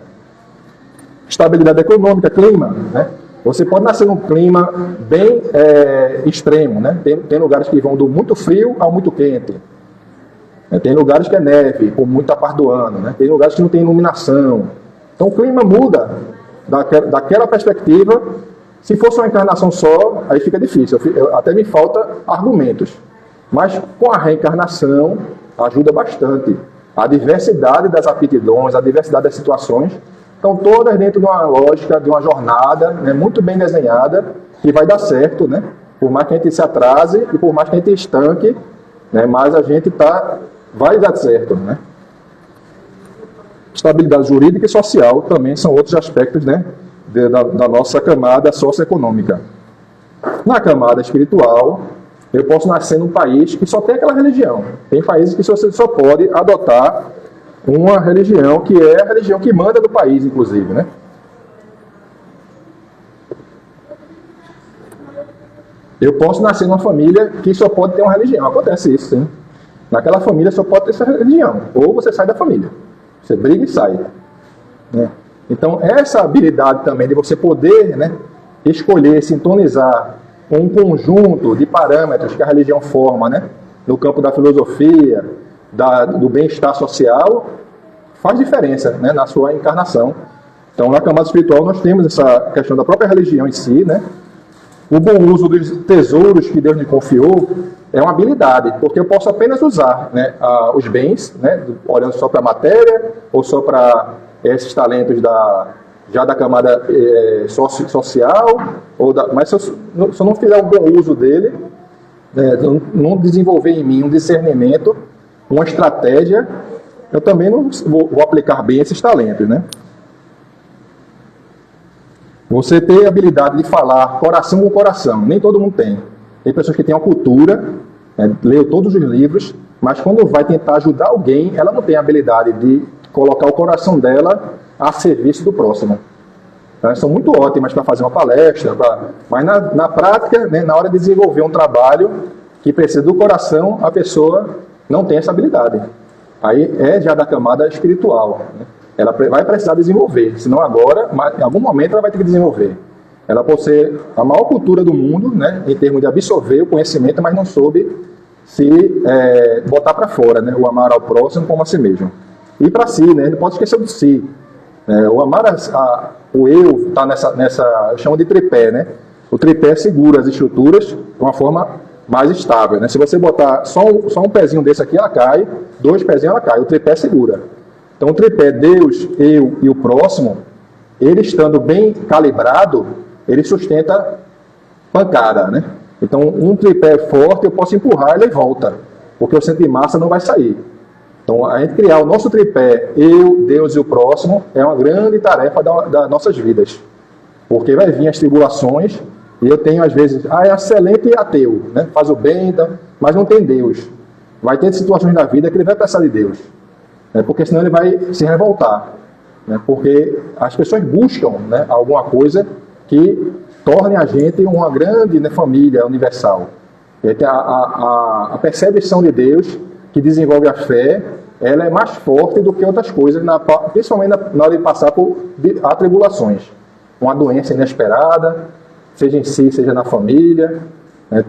Estabilidade econômica, clima, né? Você pode nascer num clima bem extremo, né? Tem lugares que vão do muito frio ao muito quente. Tem lugares que é neve por muita parte do ano, né? Tem lugares que não tem iluminação. Então o clima muda daquela perspectiva. Se fosse uma encarnação só, aí fica difícil. Até me falta argumentos. Mas com a reencarnação ajuda bastante. A diversidade das aptidões, a diversidade das situações, estão todas dentro de uma lógica, de uma jornada, né, muito bem desenhada, que vai dar certo, né? Por mais que a gente se atrase e por mais que a gente estanque, né, mas a gente vai dar certo, né? Estabilidade jurídica e social também são outros aspectos, né, da nossa camada socioeconômica. Na camada espiritual, eu posso nascer num país que só tem aquela religião. Tem países que você só pode adotar uma religião que é a religião que manda no país, inclusive, né? Eu posso nascer numa família que só pode ter uma religião. Acontece isso, sim. Naquela família só pode ter essa religião. Ou você sai da família. Você briga e sai, né? Então, essa habilidade também de você poder, né, escolher, sintonizar com um conjunto de parâmetros que a religião forma, né, no campo da filosofia, do bem-estar social, faz diferença, né, na sua encarnação. Então, na camada espiritual, nós temos essa questão da própria religião em si, né? O bom uso dos tesouros que Deus me confiou é uma habilidade, porque eu posso apenas usar, né, os bens, né, olhando só para a matéria ou só para esses talentos já da camada social, mas se eu não fizer um bom uso dele, não desenvolver em mim um discernimento, uma estratégia, eu também não vou aplicar bem esses talentos, né? Você ter a habilidade de falar coração com coração, nem todo mundo tem. Tem pessoas que têm uma cultura, leu todos os livros, mas quando vai tentar ajudar alguém, ela não tem a habilidade de colocar o coração dela a serviço do próximo. Então, elas são muito ótimas para fazer uma palestra, mas na prática, né, na hora de desenvolver um trabalho que precisa do coração, a pessoa não tem essa habilidade. Aí é já da camada espiritual, né? Ela vai precisar desenvolver, senão agora, em algum momento ela vai ter que desenvolver. Ela pode ser a maior cultura do mundo, né, em termos de absorver o conhecimento, mas não soube se botar para fora, né, o amar ao próximo como a si mesmo. E para si, né, não pode esquecer do si. O amar o eu está nessa, eu chamo de tripé, né? O tripé segura as estruturas de uma forma mais estável, né? Se você botar só um pezinho desse aqui, ela cai, 2 pezinhos ela cai, o tripé segura. Então o tripé Deus, eu e o próximo, ele estando bem calibrado, ele sustenta pancada, né? Então um tripé forte eu posso empurrar, ele volta, porque o centro de massa não vai sair. Então a gente criar o nosso tripé, eu, Deus e o próximo, é uma grande tarefa das nossas vidas. Porque vai vir as tribulações, e eu tenho às vezes, é excelente e ateu, né? Faz o bem, mas não tem Deus. Vai ter situações na vida que ele vai precisar de Deus, né? Porque senão ele vai se revoltar, né? Porque as pessoas buscam, né, alguma coisa que torne a gente uma grande, né, família universal. A percepção de Deus que desenvolve a fé, ela é mais forte do que outras coisas, principalmente na hora de passar por atribulações. Uma doença inesperada, seja em si, seja na família, né?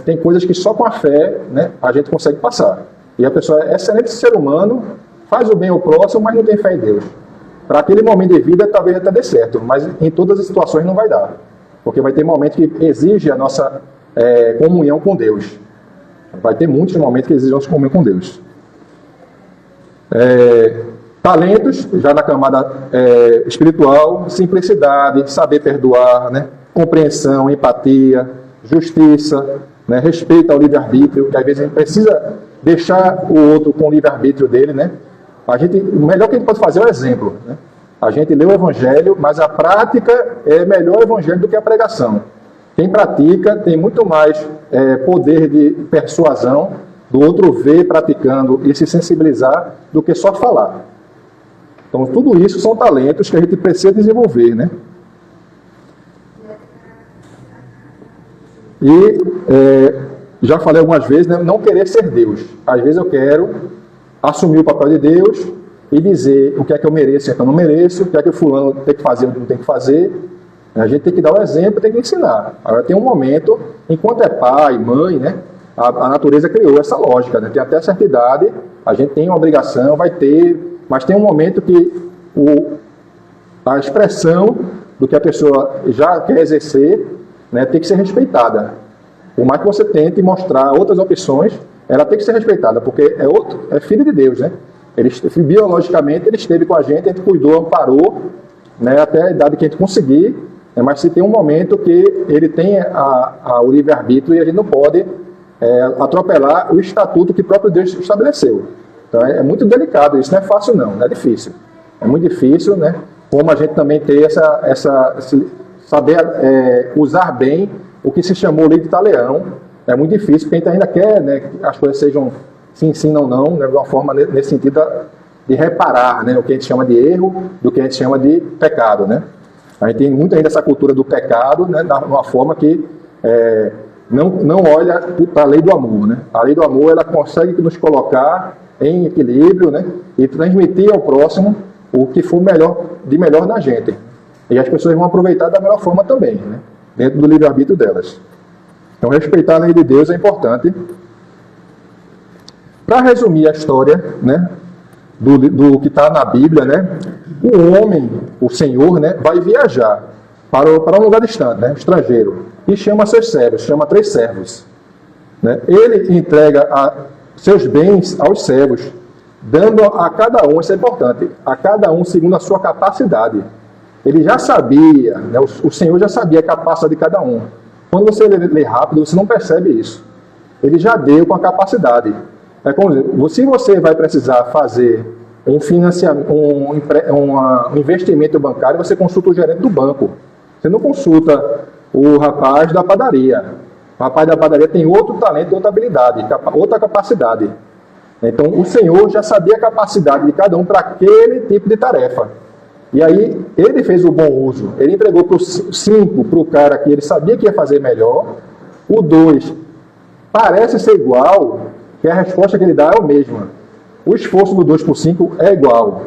Tem coisas que só com a fé, né, a gente consegue passar. E a pessoa é excelente ser humano, faz o bem ao próximo, mas não tem fé em Deus. Para aquele momento de vida, talvez até dê certo, mas em todas as situações não vai dar. Porque vai ter momentos que exigem a nossa comunhão com Deus. Vai ter muitos momentos que exigem a nossa comunhão com Deus. Talentos, já na camada espiritual, simplicidade, saber perdoar, né? Compreensão, empatia, justiça, né? Respeito ao livre-arbítrio, que às vezes a gente precisa deixar o outro com o livre-arbítrio dele, né? O melhor que a gente pode fazer é o exemplo, né? A gente lê o Evangelho, mas a prática é melhor o Evangelho do que a pregação. Quem pratica tem muito mais poder de persuasão do outro ver praticando e se sensibilizar do que só falar. Então, tudo isso são talentos que a gente precisa desenvolver, né? E já falei algumas vezes, né, não querer ser Deus. Às vezes eu quero assumir o papel de Deus e dizer o que é que eu mereço e o que eu não mereço, o que é que o fulano tem que fazer e o que não tem que fazer. A gente tem que dar o exemplo, tem que ensinar. Agora tem um momento, enquanto é pai, mãe, né, a natureza criou essa lógica, né? Tem até certa idade, a gente tem uma obrigação, vai ter, mas tem um momento que a expressão do que a pessoa já quer exercer, né, tem que ser respeitada. Por mais que você tente mostrar outras opções, ela tem que ser respeitada, porque é filho de Deus, né? Biologicamente ele esteve com a gente cuidou, amparou, né, até a idade que a gente conseguir, né, mas se tem um momento que ele tem o livre-arbítrio e a gente não pode atropelar o estatuto que o próprio Deus estabeleceu. Então é muito delicado, isso não é fácil não é difícil. É muito difícil, né? Como a gente também ter saber usar bem o que se chamou lei de Talião. É muito difícil, porque a gente ainda quer, né, que as coisas sejam se ensinam ou não, né, de uma forma nesse sentido de reparar, né, o que a gente chama de erro, do que a gente chama de pecado, né? A gente tem muito ainda essa cultura do pecado, né, de uma forma que não olha para a lei do amor, né? A lei do amor, ela consegue nos colocar em equilíbrio, né, e transmitir ao próximo o que for de melhor na gente. E as pessoas vão aproveitar da melhor forma também, né, dentro do livre-arbítrio delas. Então, respeitar a lei de Deus é importante. Para resumir a história, né, do que está na Bíblia, né, o homem, o Senhor, né, vai viajar para um lugar distante, né, estrangeiro, e chama seus servos, chama 3 servos. Né? Ele entrega seus bens aos servos, dando a cada um, isso é importante, a cada um segundo a sua capacidade. Ele já sabia, né, o Senhor já sabia a capacidade de cada um. Quando você lê rápido, você não percebe isso. Ele já deu com a capacidade. Se você vai precisar fazer um financiamento, um investimento bancário, você consulta o gerente do banco. Você não consulta o rapaz da padaria. O rapaz da padaria tem outro talento, outra habilidade, outra capacidade. Então, o Senhor já sabia a capacidade de cada um para aquele tipo de tarefa. E aí, ele fez o bom uso. Ele entregou para o 5, para o cara que ele sabia que ia fazer melhor. O 2 parece ser igual, que a resposta que ele dá é a mesma. O esforço do 2 por 5 é igual.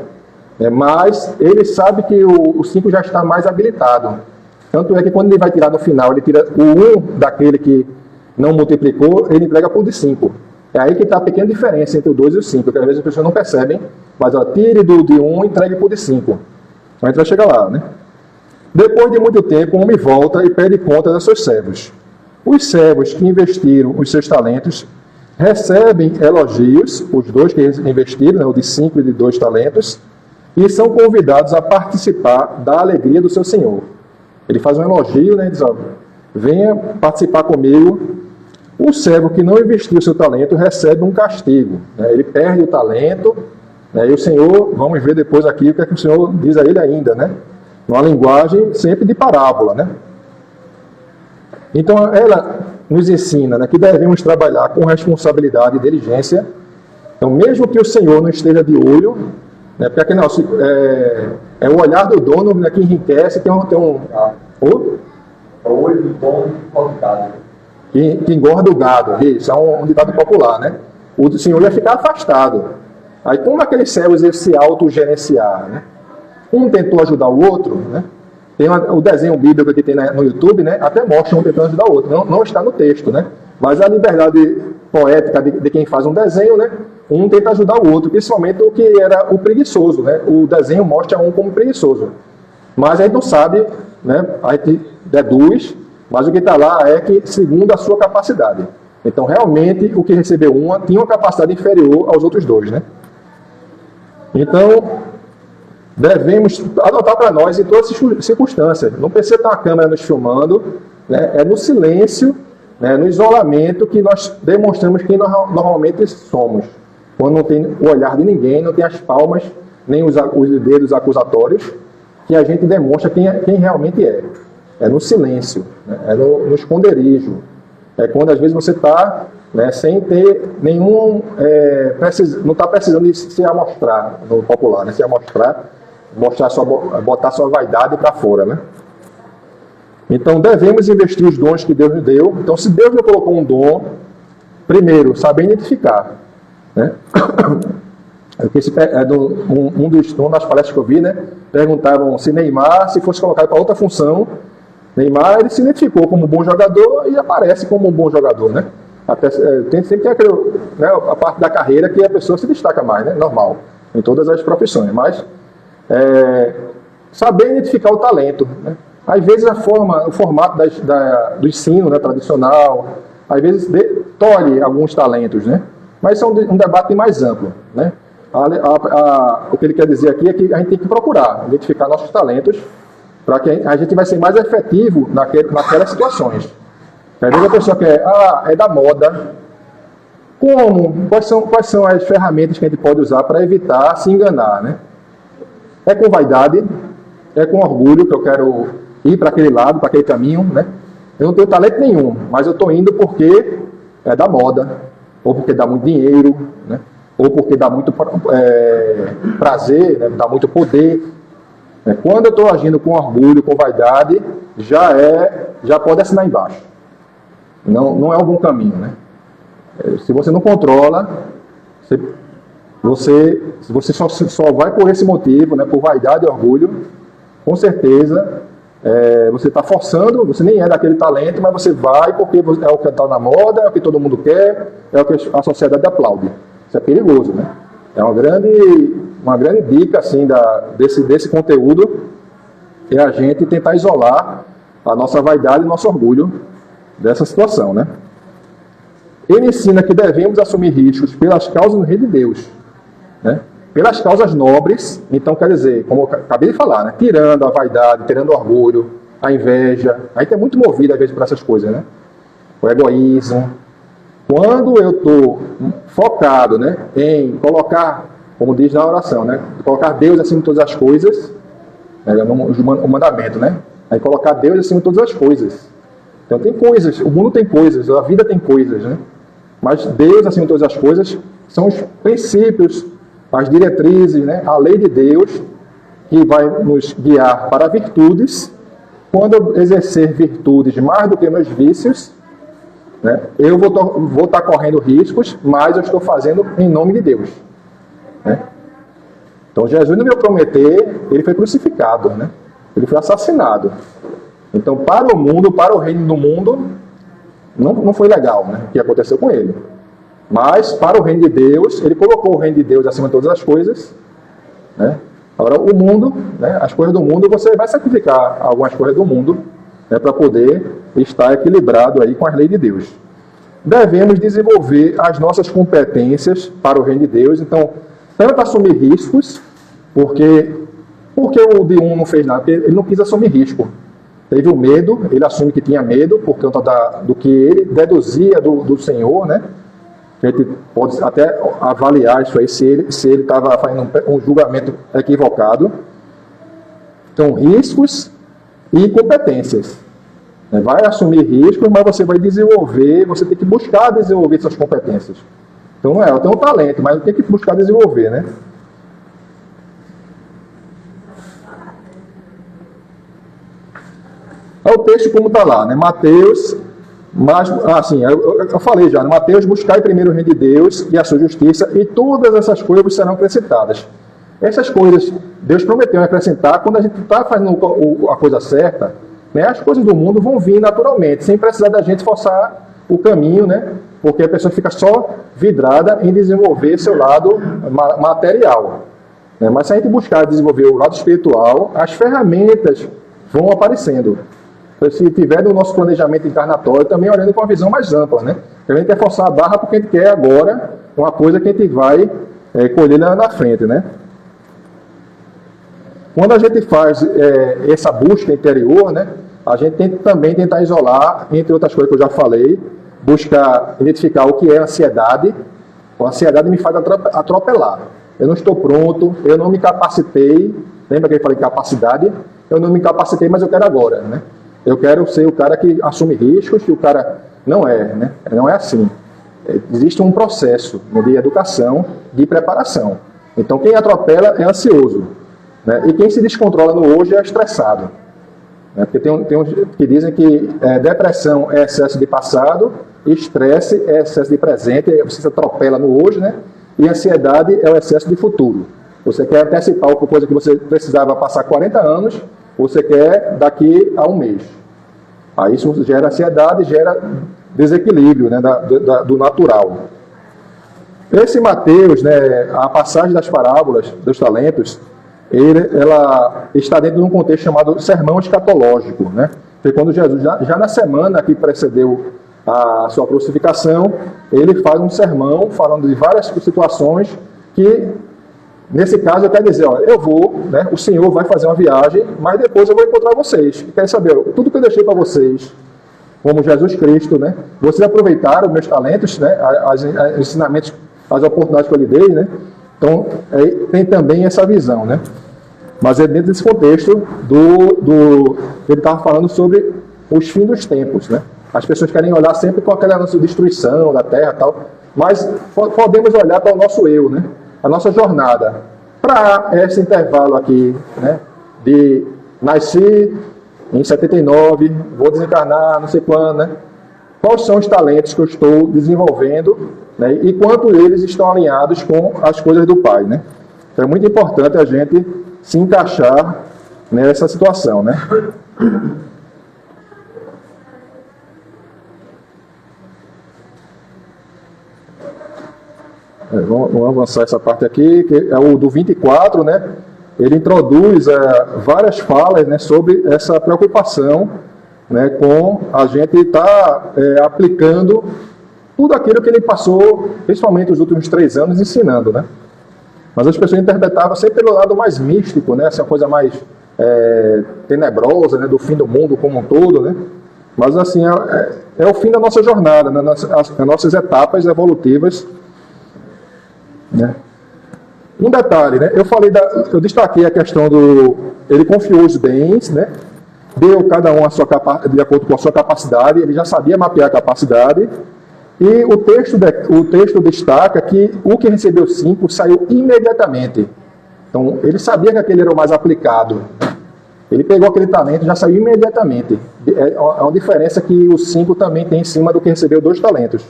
Mas ele sabe que o 5 já está mais habilitado. Tanto é que quando ele vai tirar no final, ele tira o 1 daquele que não multiplicou, ele entrega para o de 5. É aí que está a pequena diferença entre o 2 e o 5, que às vezes as pessoas não percebem, mas tire do de 1 e entregue para o de 5. A gente vai chegar lá, né? Depois de muito tempo, o homem volta e pede conta dos seus servos. Os servos que investiram os seus talentos recebem elogios, os 2 que investiram, né, o de 5 e de 2 talentos, e são convidados a participar da alegria do seu senhor. Ele faz um elogio, né, diz, venha participar comigo. O servo que não investiu o seu talento recebe um castigo, né? Ele perde o talento, né? E o Senhor, vamos ver depois aqui o que é que o Senhor diz a ele ainda, né? Numa linguagem sempre de parábola, né? Então, ela nos ensina, né, que devemos trabalhar com responsabilidade e diligência. Então, mesmo que o Senhor não esteja de olho, né, porque aqui não, é o olhar do dono, né, que enriquece, tem um o olho do dono cortado. Que engorda o gado. Isso é um ditado popular, né? O Senhor ia ficar afastado. Aí, como aqueles servos iam se autogerenciar, né? Um tentou ajudar o outro, né? Tem o desenho bíblico que tem no YouTube, né? Até mostra um tentando ajudar o outro. Não está no texto, né? Mas a liberdade poética de quem faz um desenho, né? Um tenta ajudar o outro, principalmente o que era o preguiçoso, né? O desenho mostra um como preguiçoso. Mas a gente não sabe, né? A gente deduz, mas o que está lá é que segundo a sua capacidade. Então, realmente, o que recebeu uma tinha uma capacidade inferior aos outros dois, né? Então, devemos adotar para nós em todas as circunstâncias. Não precisa ter uma câmera nos filmando, né? É no silêncio, né? No isolamento que nós demonstramos quem nós normalmente somos. Quando não tem o olhar de ninguém, não tem as palmas, nem os dedos acusatórios, que a gente demonstra quem realmente é. É no silêncio, né? É no esconderijo. É quando às vezes você está, né, sem ter nenhum... não está precisando de se amostrar, no popular, né? Se amostrar, botar sua vaidade para fora, né? Então devemos investir os dons que Deus nos deu. Então, se Deus nos colocou um dom, primeiro, saber identificar, né? Uma das palestras que eu vi, né, perguntavam se Neymar, se fosse colocado para outra função, Neymar, ele se identificou como um bom jogador e aparece como um bom jogador, né? Sempre tem aquele, né, a parte da carreira que a pessoa se destaca mais, né? Normal, em todas as profissões, mas saber identificar o talento, né? Às vezes o formato do ensino, né, tradicional, às vezes tolhe alguns talentos, né? Mas isso é um debate mais amplo, né? O que ele quer dizer aqui é que a gente tem que procurar identificar nossos talentos para que a gente vai ser mais efetivo naquelas situações. Às vezes a pessoa quer, é da moda. Como? Quais são as ferramentas que a gente pode usar para evitar se enganar, né? É com vaidade, é com orgulho que eu quero ir para aquele lado, para aquele caminho, né? Eu não tenho talento nenhum, mas eu estou indo porque é da moda, ou porque dá muito dinheiro, né? Ou porque dá muito prazer, né? Dá muito poder. Quando eu estou agindo com orgulho, com vaidade, já pode assinar embaixo. Não é algum caminho, né? Se você não controla, se você só vai por esse motivo, né, por vaidade e orgulho, com certeza você está forçando, você nem é daquele talento, mas você vai porque é o que está na moda, é o que todo mundo quer, é o que a sociedade aplaude. Isso é perigoso, né? É uma grande dica assim, desse conteúdo é a gente tentar isolar a nossa vaidade e nosso orgulho dessa situação, né? Ele ensina que devemos assumir riscos pelas causas do reino de Deus, né? Pelas causas nobres. Então, quer dizer, como eu acabei de falar, né? Tirando a vaidade, tirando o orgulho, a inveja. A gente é muito movido às vezes por essas coisas, né? O egoísmo. Quando eu estou focado, né, em colocar, como diz na oração, né, colocar Deus acima de todas as coisas, o mandamento, né, aí colocar Deus acima de todas as coisas. Então tem coisas, o mundo tem coisas, a vida tem coisas, né, mas Deus acima de todas as coisas são os princípios, as diretrizes, né, a lei de Deus que vai nos guiar para virtudes. Quando eu exercer virtudes mais do que meus vícios, né, eu vou estar correndo riscos, mas eu estou fazendo em nome de Deus, né? Então Jesus não veio prometer, ele foi crucificado, né? Ele foi assassinado. Então para o mundo, para o reino do mundo, não foi legal, né, o que aconteceu com ele. Mas para o reino de Deus, ele colocou o reino de Deus acima de todas as coisas, né? Agora o mundo, né, as coisas do mundo, você vai sacrificar algumas coisas do mundo, né, para poder estar equilibrado aí com as leis de Deus. Devemos desenvolver as nossas competências para o reino de Deus. Então, tanto assumir riscos, porque o de um não fez nada, porque ele não quis assumir risco. Teve o medo, ele assume que tinha medo, por conta do que ele deduzia do Senhor, né? A gente pode até avaliar isso aí, se ele estava fazendo um julgamento equivocado. Então, riscos e competências. Vai assumir riscos, mas você vai desenvolver, você tem que buscar desenvolver suas competências. Então não eu tenho um talento, mas eu tenho que buscar desenvolver, né? Olha o texto como está lá, né? Mateus, eu falei já, Mateus, buscai primeiro o reino de Deus e a sua justiça, e todas essas coisas serão acrescentadas. Essas coisas, Deus prometeu acrescentar, quando a gente está fazendo a coisa certa, né, as coisas do mundo vão vir naturalmente, sem precisar da gente forçar o caminho, né, porque a pessoa fica só vidrada em desenvolver seu lado material. Né, mas se a gente buscar desenvolver o lado espiritual, as ferramentas vão aparecendo. Se tiver no nosso planejamento encarnatório, também olhando com uma visão mais ampla, né? A gente quer forçar a barra porque a gente quer agora uma coisa que a gente vai colher lá na frente, né? Quando a gente faz essa busca interior, né, a gente tem que também tentar isolar, entre outras coisas que eu já falei, buscar identificar o que é ansiedade. A ansiedade me faz atropelar. Eu não estou pronto, eu não me capacitei. Lembra que eu falei capacidade? Eu não me capacitei, mas eu quero agora, né? Eu quero ser o cara que assume riscos, que o cara não é, né? Não é assim. Existe um processo de educação, de preparação. Então, quem atropela é ansioso, né? E quem se descontrola no hoje é estressado. Né? Porque tem uns que dizem que depressão é excesso de passado, estresse é excesso de presente, você se atropela no hoje, né? E ansiedade é o excesso de futuro. Você quer antecipar uma coisa que você precisava passar 40 anos, você quer daqui a um mês. Aí isso gera ansiedade, gera desequilíbrio, né, do natural. Esse Mateus, né, a passagem das parábolas dos talentos, ela está dentro de um contexto chamado sermão escatológico. Né? Foi quando Jesus, já na semana que precedeu a sua crucificação, ele faz um sermão falando de várias situações que, nesse caso, eu quero dizer, ó, eu vou, né, o Senhor vai fazer uma viagem, mas depois eu vou encontrar vocês. E quero saber, tudo que eu deixei para vocês, como Jesus Cristo, né, vocês aproveitaram meus talentos, né, os ensinamentos, as oportunidades que eu lhe dei, né? Então, tem também essa visão, né? Mas é dentro desse contexto ele estava falando sobre os fins dos tempos, né? As pessoas querem olhar sempre com aquela nossa destruição da terra e tal, mas podemos olhar para o nosso eu, né? A nossa jornada, para esse intervalo aqui, né, de nasci em 79, vou desencarnar, não sei quando, né? Quais são os talentos que eu estou desenvolvendo, né, e quanto eles estão alinhados com as coisas do Pai, né? Então é muito importante a gente se encaixar nessa situação, né? Vamos avançar essa parte aqui, que é o do 24, né? Ele introduz várias falas, né, sobre essa preocupação, né, com a gente estar aplicando tudo aquilo que ele passou, principalmente os últimos 3 anos, ensinando, né? Mas as pessoas interpretavam sempre pelo lado mais místico, né? Essa coisa mais tenebrosa, né, do fim do mundo como um todo, né? Mas assim, é o fim da nossa jornada, né? As nossas etapas evolutivas, né? Um detalhe, né? Eu destaquei a questão ele confiou os bens, né? Deu cada um de acordo com a sua capacidade, ele já sabia mapear a capacidade, e o texto destaca que o que recebeu 5 saiu imediatamente. Então, ele sabia que aquele era o mais aplicado. Ele pegou aquele talento e já saiu imediatamente. É uma diferença que o 5 também tem em cima do que recebeu 2 talentos.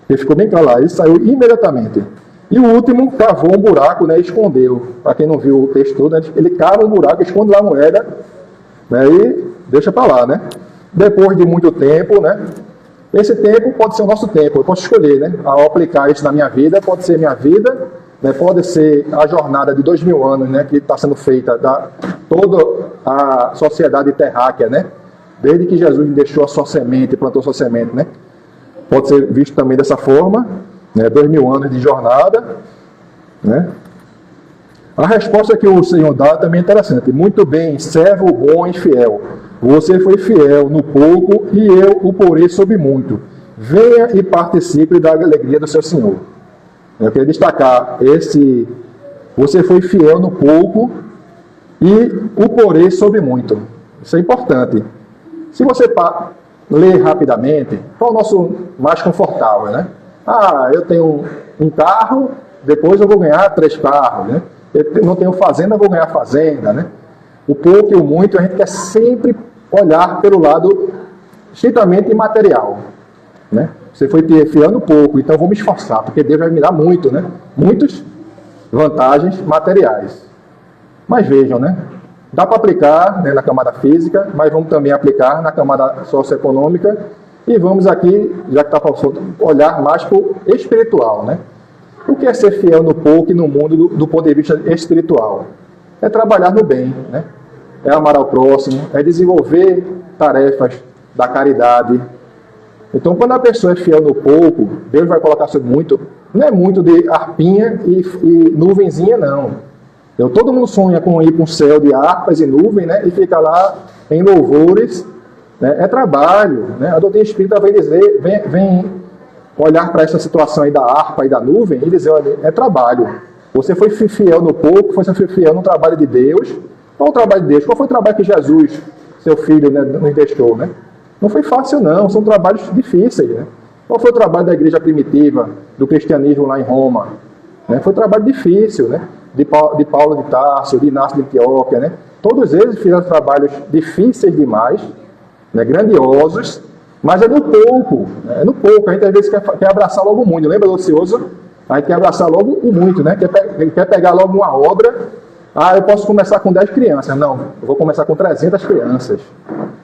Ele ficou bem claro lá, ele saiu imediatamente. E o último cavou um buraco, né, e escondeu. Para quem não viu o texto todo, né, ele cava um buraco, esconde lá a moeda, né, e deixa para lá, né? Depois de muito tempo, né? Esse tempo pode ser o nosso tempo, eu posso escolher, né? Ao aplicar isso na minha vida, pode ser minha vida, né, pode ser a jornada de 2000 anos, né, que está sendo feita toda a sociedade terráquea, né? Desde que Jesus deixou a sua semente, plantou a sua semente, né? Pode ser visto também dessa forma, né? 2000 anos de jornada, né? A resposta que o Senhor dá também é interessante. Muito bem, servo bom e fiel. Você foi fiel no pouco e eu o porei sobre muito. Venha e participe da alegria do seu Senhor. Eu queria destacar você foi fiel no pouco e o porei sobre muito. Isso é importante. Se você ler rapidamente, qual é o nosso mais confortável, né? Eu tenho um carro, depois eu vou ganhar 3 carros, né? Eu não tenho fazenda, eu vou ganhar fazenda, né? O pouco e o muito, a gente quer sempre olhar pelo lado estritamente imaterial, né? Você foi fiel no pouco, então eu vou me esforçar, porque Deus vai me dar muito, né? Muitos vantagens materiais. Mas vejam, né? Dá para aplicar, né, na camada física, mas vamos também aplicar na camada socioeconômica e vamos aqui, já que está falando, olhar mais para o espiritual, né? O que é ser fiel no pouco e no mundo do ponto de vista espiritual? É trabalhar no bem, né? É amar ao próximo, é desenvolver tarefas da caridade. Então, quando a pessoa é fiel no pouco, Deus vai colocar sobre muito, não é muito de arpinha e nuvenzinha, não. Então, todo mundo sonha com ir para um céu de harpas e nuvem, né? E fica lá em louvores, né? É trabalho, né? A doutrina espírita vem dizer, vem olhar para essa situação aí da harpa e da nuvem e dizer, olha, é trabalho. Você foi fiel no pouco, você foi fiel no trabalho de Deus. Qual o trabalho de Deus? Qual foi o trabalho que Jesus, seu filho, né, nos deixou, né? Não foi fácil, não. São trabalhos difíceis, né? Qual foi o trabalho da igreja primitiva, do cristianismo lá em Roma? Né? Foi um trabalho difícil, né? De Paulo de Tarso, de Inácio de Antioquia, né? Todos eles fizeram trabalhos difíceis demais, né? Grandiosos, mas é no pouco, né? É no pouco. A gente às vezes quer abraçar logo o muito. Lembra do ocioso? A gente quer abraçar logo o muito, né? Quer pegar logo uma obra. Ah, eu posso começar com 10 crianças. Não, eu vou começar com 300 crianças.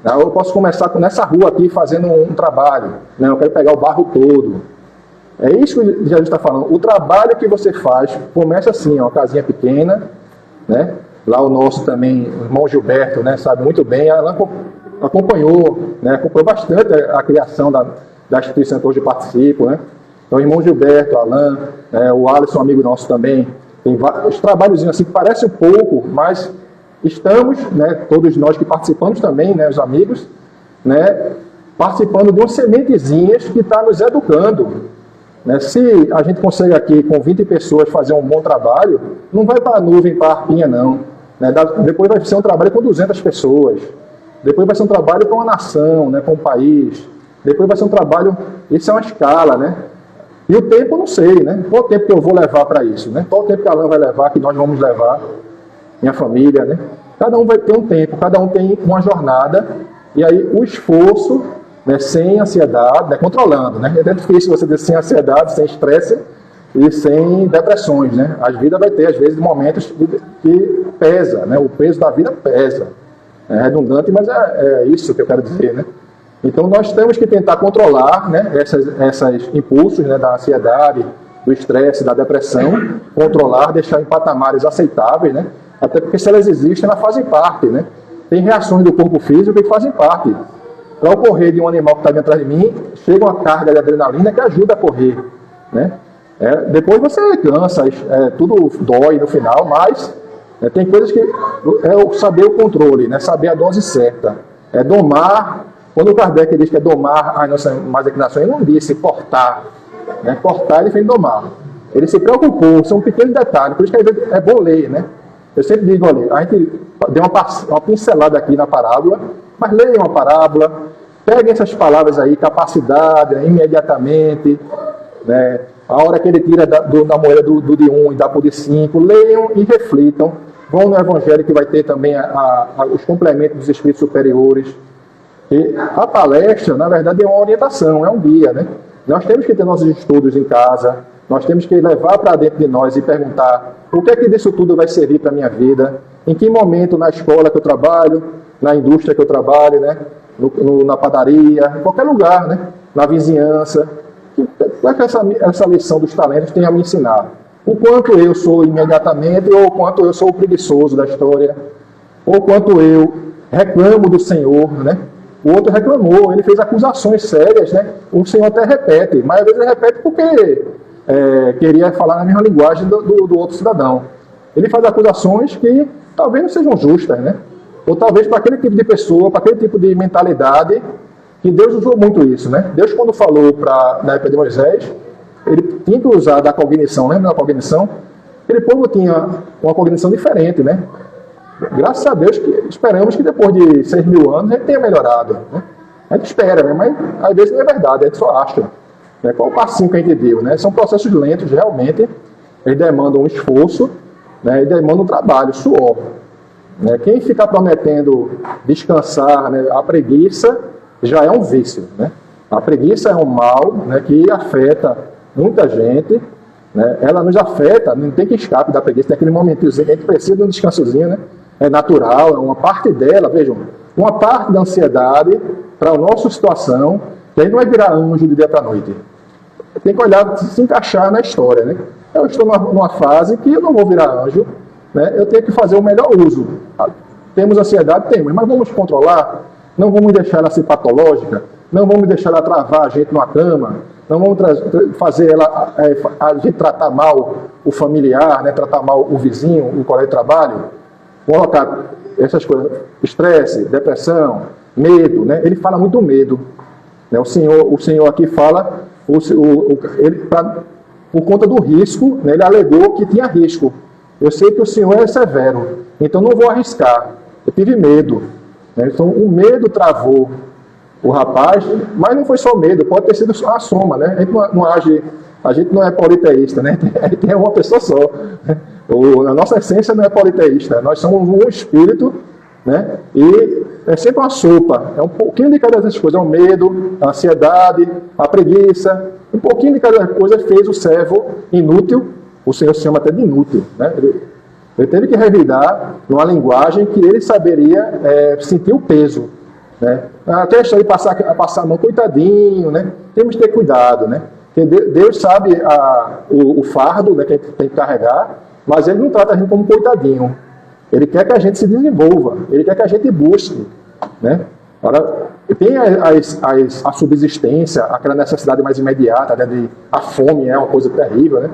Ah, eu posso começar nessa rua aqui fazendo um trabalho. Não, eu quero pegar o bairro todo. É isso que Jesus está falando. O trabalho que você faz começa assim, uma casinha pequena, né? Lá o nosso também, o irmão Gilberto, né, sabe muito bem. Ela acompanhou, né, acompanhou bastante a criação da instituição que hoje participo, né? Então, o irmão Gilberto, Alain, o Alisson, amigo nosso também, tem vários trabalhos assim que parecem pouco, mas estamos, né, todos nós que participamos também, né, os amigos, né, participando de umas sementezinhas que está nos educando. Né? Se a gente consegue aqui, com 20 pessoas, fazer um bom trabalho, não vai para a nuvem, para a arpinha, não. Né? Depois vai ser um trabalho com 200 pessoas. Depois vai ser um trabalho com uma nação, né, com um país. Depois vai ser um trabalho... Isso é uma escala, né? E o tempo, eu não sei, né? Qual o tempo que eu vou levar para isso, né? Qual o tempo que a Alain vai levar, que nós vamos levar, minha família, né? Cada um vai ter um tempo, cada um tem uma jornada, e aí o esforço, né, sem ansiedade, né, controlando, né? É difícil você ter sem ansiedade, sem estresse e sem depressões, né? A vida vai ter, às vezes, momentos que pesa, né? O peso da vida pesa. É redundante, mas é isso que eu quero dizer, né? Então, nós temos que tentar controlar, né, esses impulsos, né, da ansiedade, do estresse, da depressão, controlar, deixar em patamares aceitáveis, né? Até porque se elas existem, elas fazem parte, né? Tem reações do corpo físico que fazem parte. Para eu correr de um animal que está dentro de mim, chega uma carga de adrenalina que ajuda a correr, né? Depois você cansa, tudo dói no final, mas tem coisas que é saber o controle, né? Saber a dose certa. É domar. Quando o Kardec diz que é domar as nossas más inclinações, ele não disse portar. Né? Portar, ele fez domar. Ele se preocupou, são pequenos detalhes, por isso que é bom ler, né? Eu sempre digo, olha, a gente deu uma pincelada aqui na parábola, mas leiam a parábola, peguem essas palavras aí, capacidade, né, imediatamente, né? A hora que ele tira da moeda do de 1 e dá para o de 5, leiam e reflitam. Vão no Evangelho que vai ter também os complementos dos Espíritos Superiores. E a palestra, na verdade, é uma orientação, é um guia, né? Nós temos que ter nossos estudos em casa, nós temos que levar para dentro de nós e perguntar o que é que disso tudo vai servir para a minha vida, em que momento na escola que eu trabalho, na indústria que eu trabalho, né? Na padaria, em qualquer lugar, né? Na vizinhança. O que essa lição dos talentos tem a me ensinar? O quanto eu sou imediatamente, ou o quanto eu sou o preguiçoso da história, ou o quanto eu reclamo do Senhor, né? O outro reclamou, ele fez acusações sérias, né? O Senhor até repete, mas às vezes ele repete porque queria falar na mesma linguagem do outro cidadão. Ele faz acusações que talvez não sejam justas, né? Ou talvez para aquele tipo de pessoa, para aquele tipo de mentalidade, que Deus usou muito isso, né? Deus, quando falou na época de Moisés, ele tinha que usar da cognição, lembra da cognição? Aquele povo tinha uma cognição diferente, né? Graças a Deus que esperamos que depois de 6.000 anos ele tenha melhorado, né? A gente espera, né? Mas às vezes não é verdade, a gente só acha. Né? Qual o passinho que a gente deu, né? São processos lentos, realmente. Eles demandam um esforço, né? E demandam um trabalho, suor. Né? Quem ficar prometendo descansar, né? A preguiça já é um vício, né? A preguiça é um mal, né? Que afeta muita gente, né? Ela nos afeta, não tem que escape da preguiça, tem aquele momentinho, a gente precisa de um descansozinho, né? É natural, é uma parte dela, vejam, uma parte da ansiedade para a nossa situação, que a gente não vai virar anjo de dia para noite. Tem que olhar, se encaixar na história, né? Eu estou numa fase que eu não vou virar anjo, né? Eu tenho que fazer o melhor uso. Temos ansiedade? Temos, mas vamos controlar, não vamos deixar ela ser patológica, não vamos deixar ela travar a gente numa cama, não vamos fazer ela, a gente tratar mal o familiar, né? Tratar mal o vizinho, o colega de trabalho, colocar essas coisas, estresse, depressão, medo, né? Ele fala muito do medo, né? O senhor aqui fala, por conta do risco, né? Ele alegou que tinha risco. Eu sei que o senhor é severo, então não vou arriscar. Eu tive medo, né? Então o medo travou o rapaz, mas não foi só medo, pode ter sido a soma, né? A gente não é politeísta, né? A gente é uma pessoa só. A nossa essência não é politeísta, nós somos um espírito, né? E é sempre uma sopa, é um pouquinho de cada dessas coisas, é o medo, a ansiedade, a preguiça, um pouquinho de cada coisa fez o servo inútil, o Senhor se chama até de inútil, né? Ele teve que revidar numa linguagem que ele saberia sentir o peso, né? A questão de passar a mão, coitadinho, né? Temos que ter cuidado, né? Deus sabe o fardo, né, que a gente tem que carregar, mas Ele não trata a gente como coitadinho. Ele quer que a gente se desenvolva, Ele quer que a gente busque, né? Agora, tem a subsistência, aquela necessidade mais imediata, né, a fome é uma coisa terrível, né?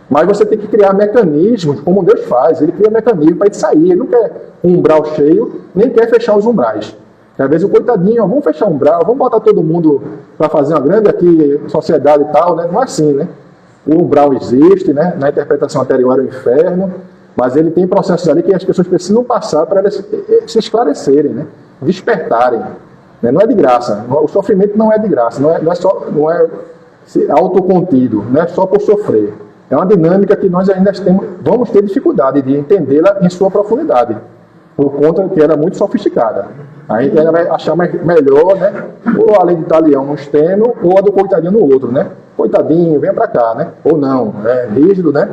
Mas você tem que criar mecanismos, como Deus faz. Ele cria mecanismos para a gente sair. Ele não quer um umbral cheio, nem quer fechar os umbrais. Às vezes o coitadinho, vamos fechar um umbral, vamos botar todo mundo para fazer uma grande aqui sociedade e tal, né? Não é assim, né? O umbral existe, né? Na interpretação anterior era o inferno, mas ele tem processos ali que as pessoas precisam passar para elas se esclarecerem, né? Despertarem. Né? Não é de graça. O sofrimento não é de graça, não é autocontido, não é só por sofrer. É uma dinâmica que nós ainda vamos ter dificuldade de entendê-la em sua profundidade, por conta que ela é muito sofisticada. A gente ainda vai achar melhor, né? Ou a lei de Italião no extremo, ou a do coitadinho no outro, né? Coitadinho, venha para cá, né? Ou não, é rígido, né?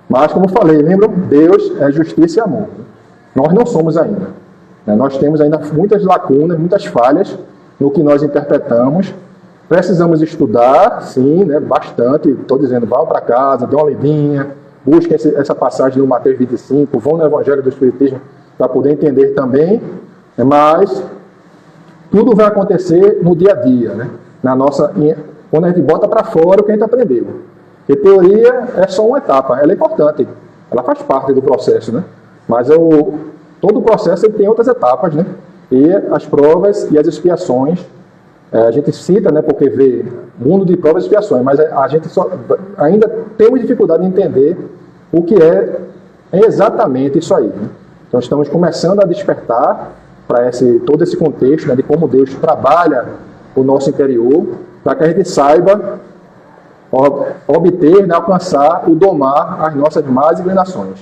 Mas, como eu falei, lembram? Deus é justiça e amor. Nós não somos ainda. Né? Nós temos ainda muitas lacunas, muitas falhas no que nós interpretamos. Precisamos estudar, sim, né? Bastante. Estou dizendo, vão para casa, dê uma lidinha, busquem essa passagem do Mateus 25, vão no Evangelho do Espiritismo para poder entender também. Mas tudo vai acontecer no dia a dia, né? Quando a gente bota para fora o que a gente aprendeu. Porque teoria é só uma etapa, ela é importante, ela faz parte do processo, né? Mas todo o processo ele tem outras etapas, né? E as provas e as expiações, a gente cita, né? Porque vê mundo de provas e expiações, mas a gente ainda temos dificuldade em entender o que é exatamente isso aí, né? Então estamos começando a despertar para todo esse contexto, né, de como Deus trabalha o nosso interior, para que a gente saiba obter, né, alcançar o domar as nossas más inclinações.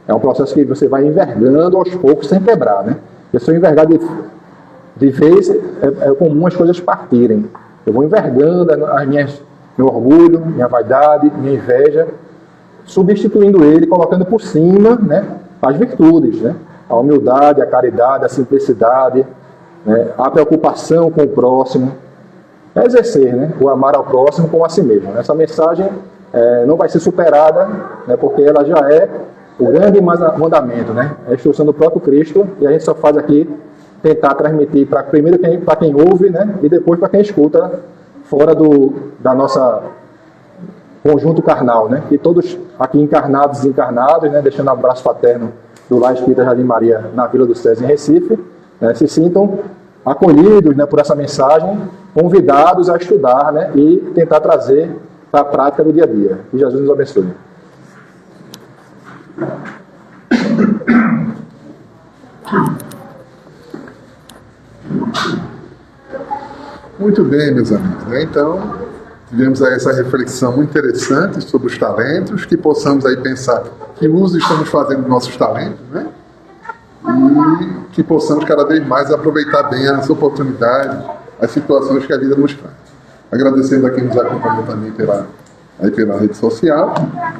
É um processo que você vai envergando aos poucos sem quebrar, né? Porque se eu envergar de vez, é comum as coisas partirem. Eu vou envergando meu orgulho, minha vaidade, minha inveja, substituindo ele, colocando por cima, né, as virtudes, né? A humildade, a caridade, a simplicidade, né? A preocupação com o próximo. É exercer, né? O amar ao próximo como a si mesmo. Essa mensagem não vai ser superada, né? Porque ela já é o grande mandamento, né? É a instrução do próprio Cristo, e a gente só faz aqui tentar transmitir primeiro para quem ouve, né? E depois para quem escuta fora da nossa conjunto carnal, né? E todos aqui encarnados e desencarnados, né? Deixando um abraço fraterno do Lar Espírita Jardim Maria, na Vila do César, em Recife, né, se sintam acolhidos, né, por essa mensagem, convidados a estudar, né, e tentar trazer para a prática do dia a dia. Que Jesus nos abençoe. Muito bem, meus amigos, né? Então, tivemos aí essa reflexão muito interessante sobre os talentos, que possamos aí pensar que uso estamos fazendo dos nossos talentos, né? E que possamos cada vez mais aproveitar bem as oportunidades, as situações que a vida nos traz. Agradecendo a quem nos acompanhou também pela aí pela rede social,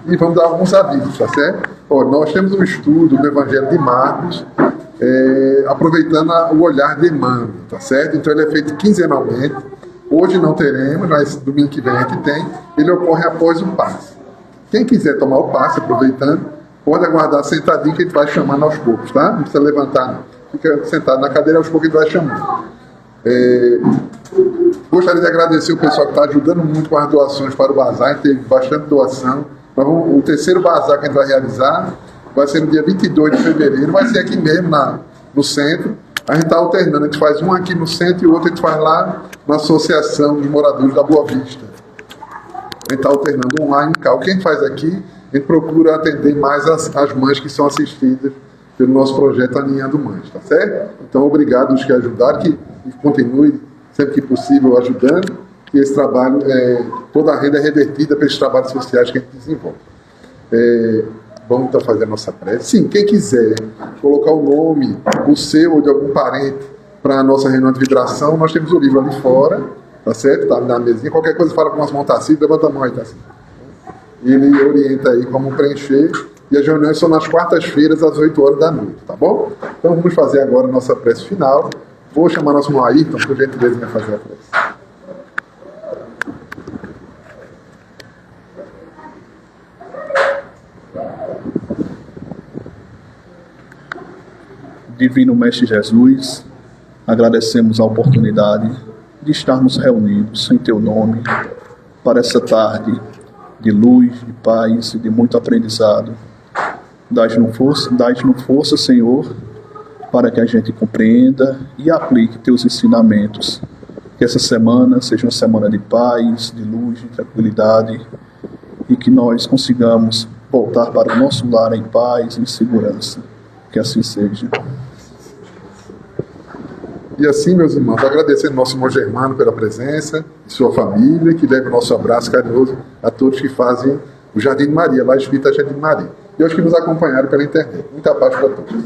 e vamos dar alguns avisos, tá certo? Ó, nós temos um estudo do Evangelho de Marcos, aproveitando o olhar de Emmanuel, tá certo? Então ele é feito quinzenalmente. Hoje não teremos, mas domingo que vem a gente tem. Ele ocorre após o passe. Quem quiser tomar o passe, aproveitando, pode aguardar sentadinho que a gente vai chamando aos poucos, tá? Não precisa levantar, não. Fica sentado na cadeira, aos poucos a gente vai chamando. Gostaria de agradecer o pessoal que está ajudando muito com as doações para o bazar. Teve bastante doação. O terceiro bazar que a gente vai realizar vai ser no dia 22 de fevereiro. Vai ser aqui mesmo, no centro. A gente está alternando. A gente faz um aqui no centro e o outro a gente faz lá na Associação de Moradores da Boa Vista. A gente está alternando um lá e um cá. O que a gente faz aqui, a gente procura atender mais as mães que são assistidas pelo nosso projeto Aninhando Mães, tá certo? Então, obrigado aos que ajudaram, que continue sempre que possível ajudando, que esse trabalho, toda a renda é revertida para esses trabalhos sociais que a gente desenvolve. Vamos então fazer a nossa prece. Sim, quem quiser colocar o nome, o seu ou de algum parente para a nossa reunião de vibração, nós temos o livro ali fora, tá certo? Está na mesinha. Qualquer coisa fala com o nosso Montacito, levanta a mão aí, tá assim. E ele orienta aí como preencher. E as reuniões são nas quartas-feiras, às 8 horas da noite, tá bom? Então vamos fazer agora a nossa prece final. Vou chamar nosso irmão Ayrton, por gentileza, vai fazer a prece. Divino Mestre Jesus, agradecemos a oportunidade de estarmos reunidos em Teu nome para essa tarde de luz, de paz e de muito aprendizado. Dai-nos força, Senhor, para que a gente compreenda e aplique Teus ensinamentos. Que essa semana seja uma semana de paz, de luz, de tranquilidade e que nós consigamos voltar para o nosso lar em paz e em segurança. Que assim seja. E assim, meus irmãos, agradecendo ao nosso irmão Germano pela presença e sua família, que leva o nosso abraço carinhoso a todos que fazem o Jardim de Maria, lá Espírita Jardim de Maria. E aos que nos acompanharam pela internet. Muita paz para todos.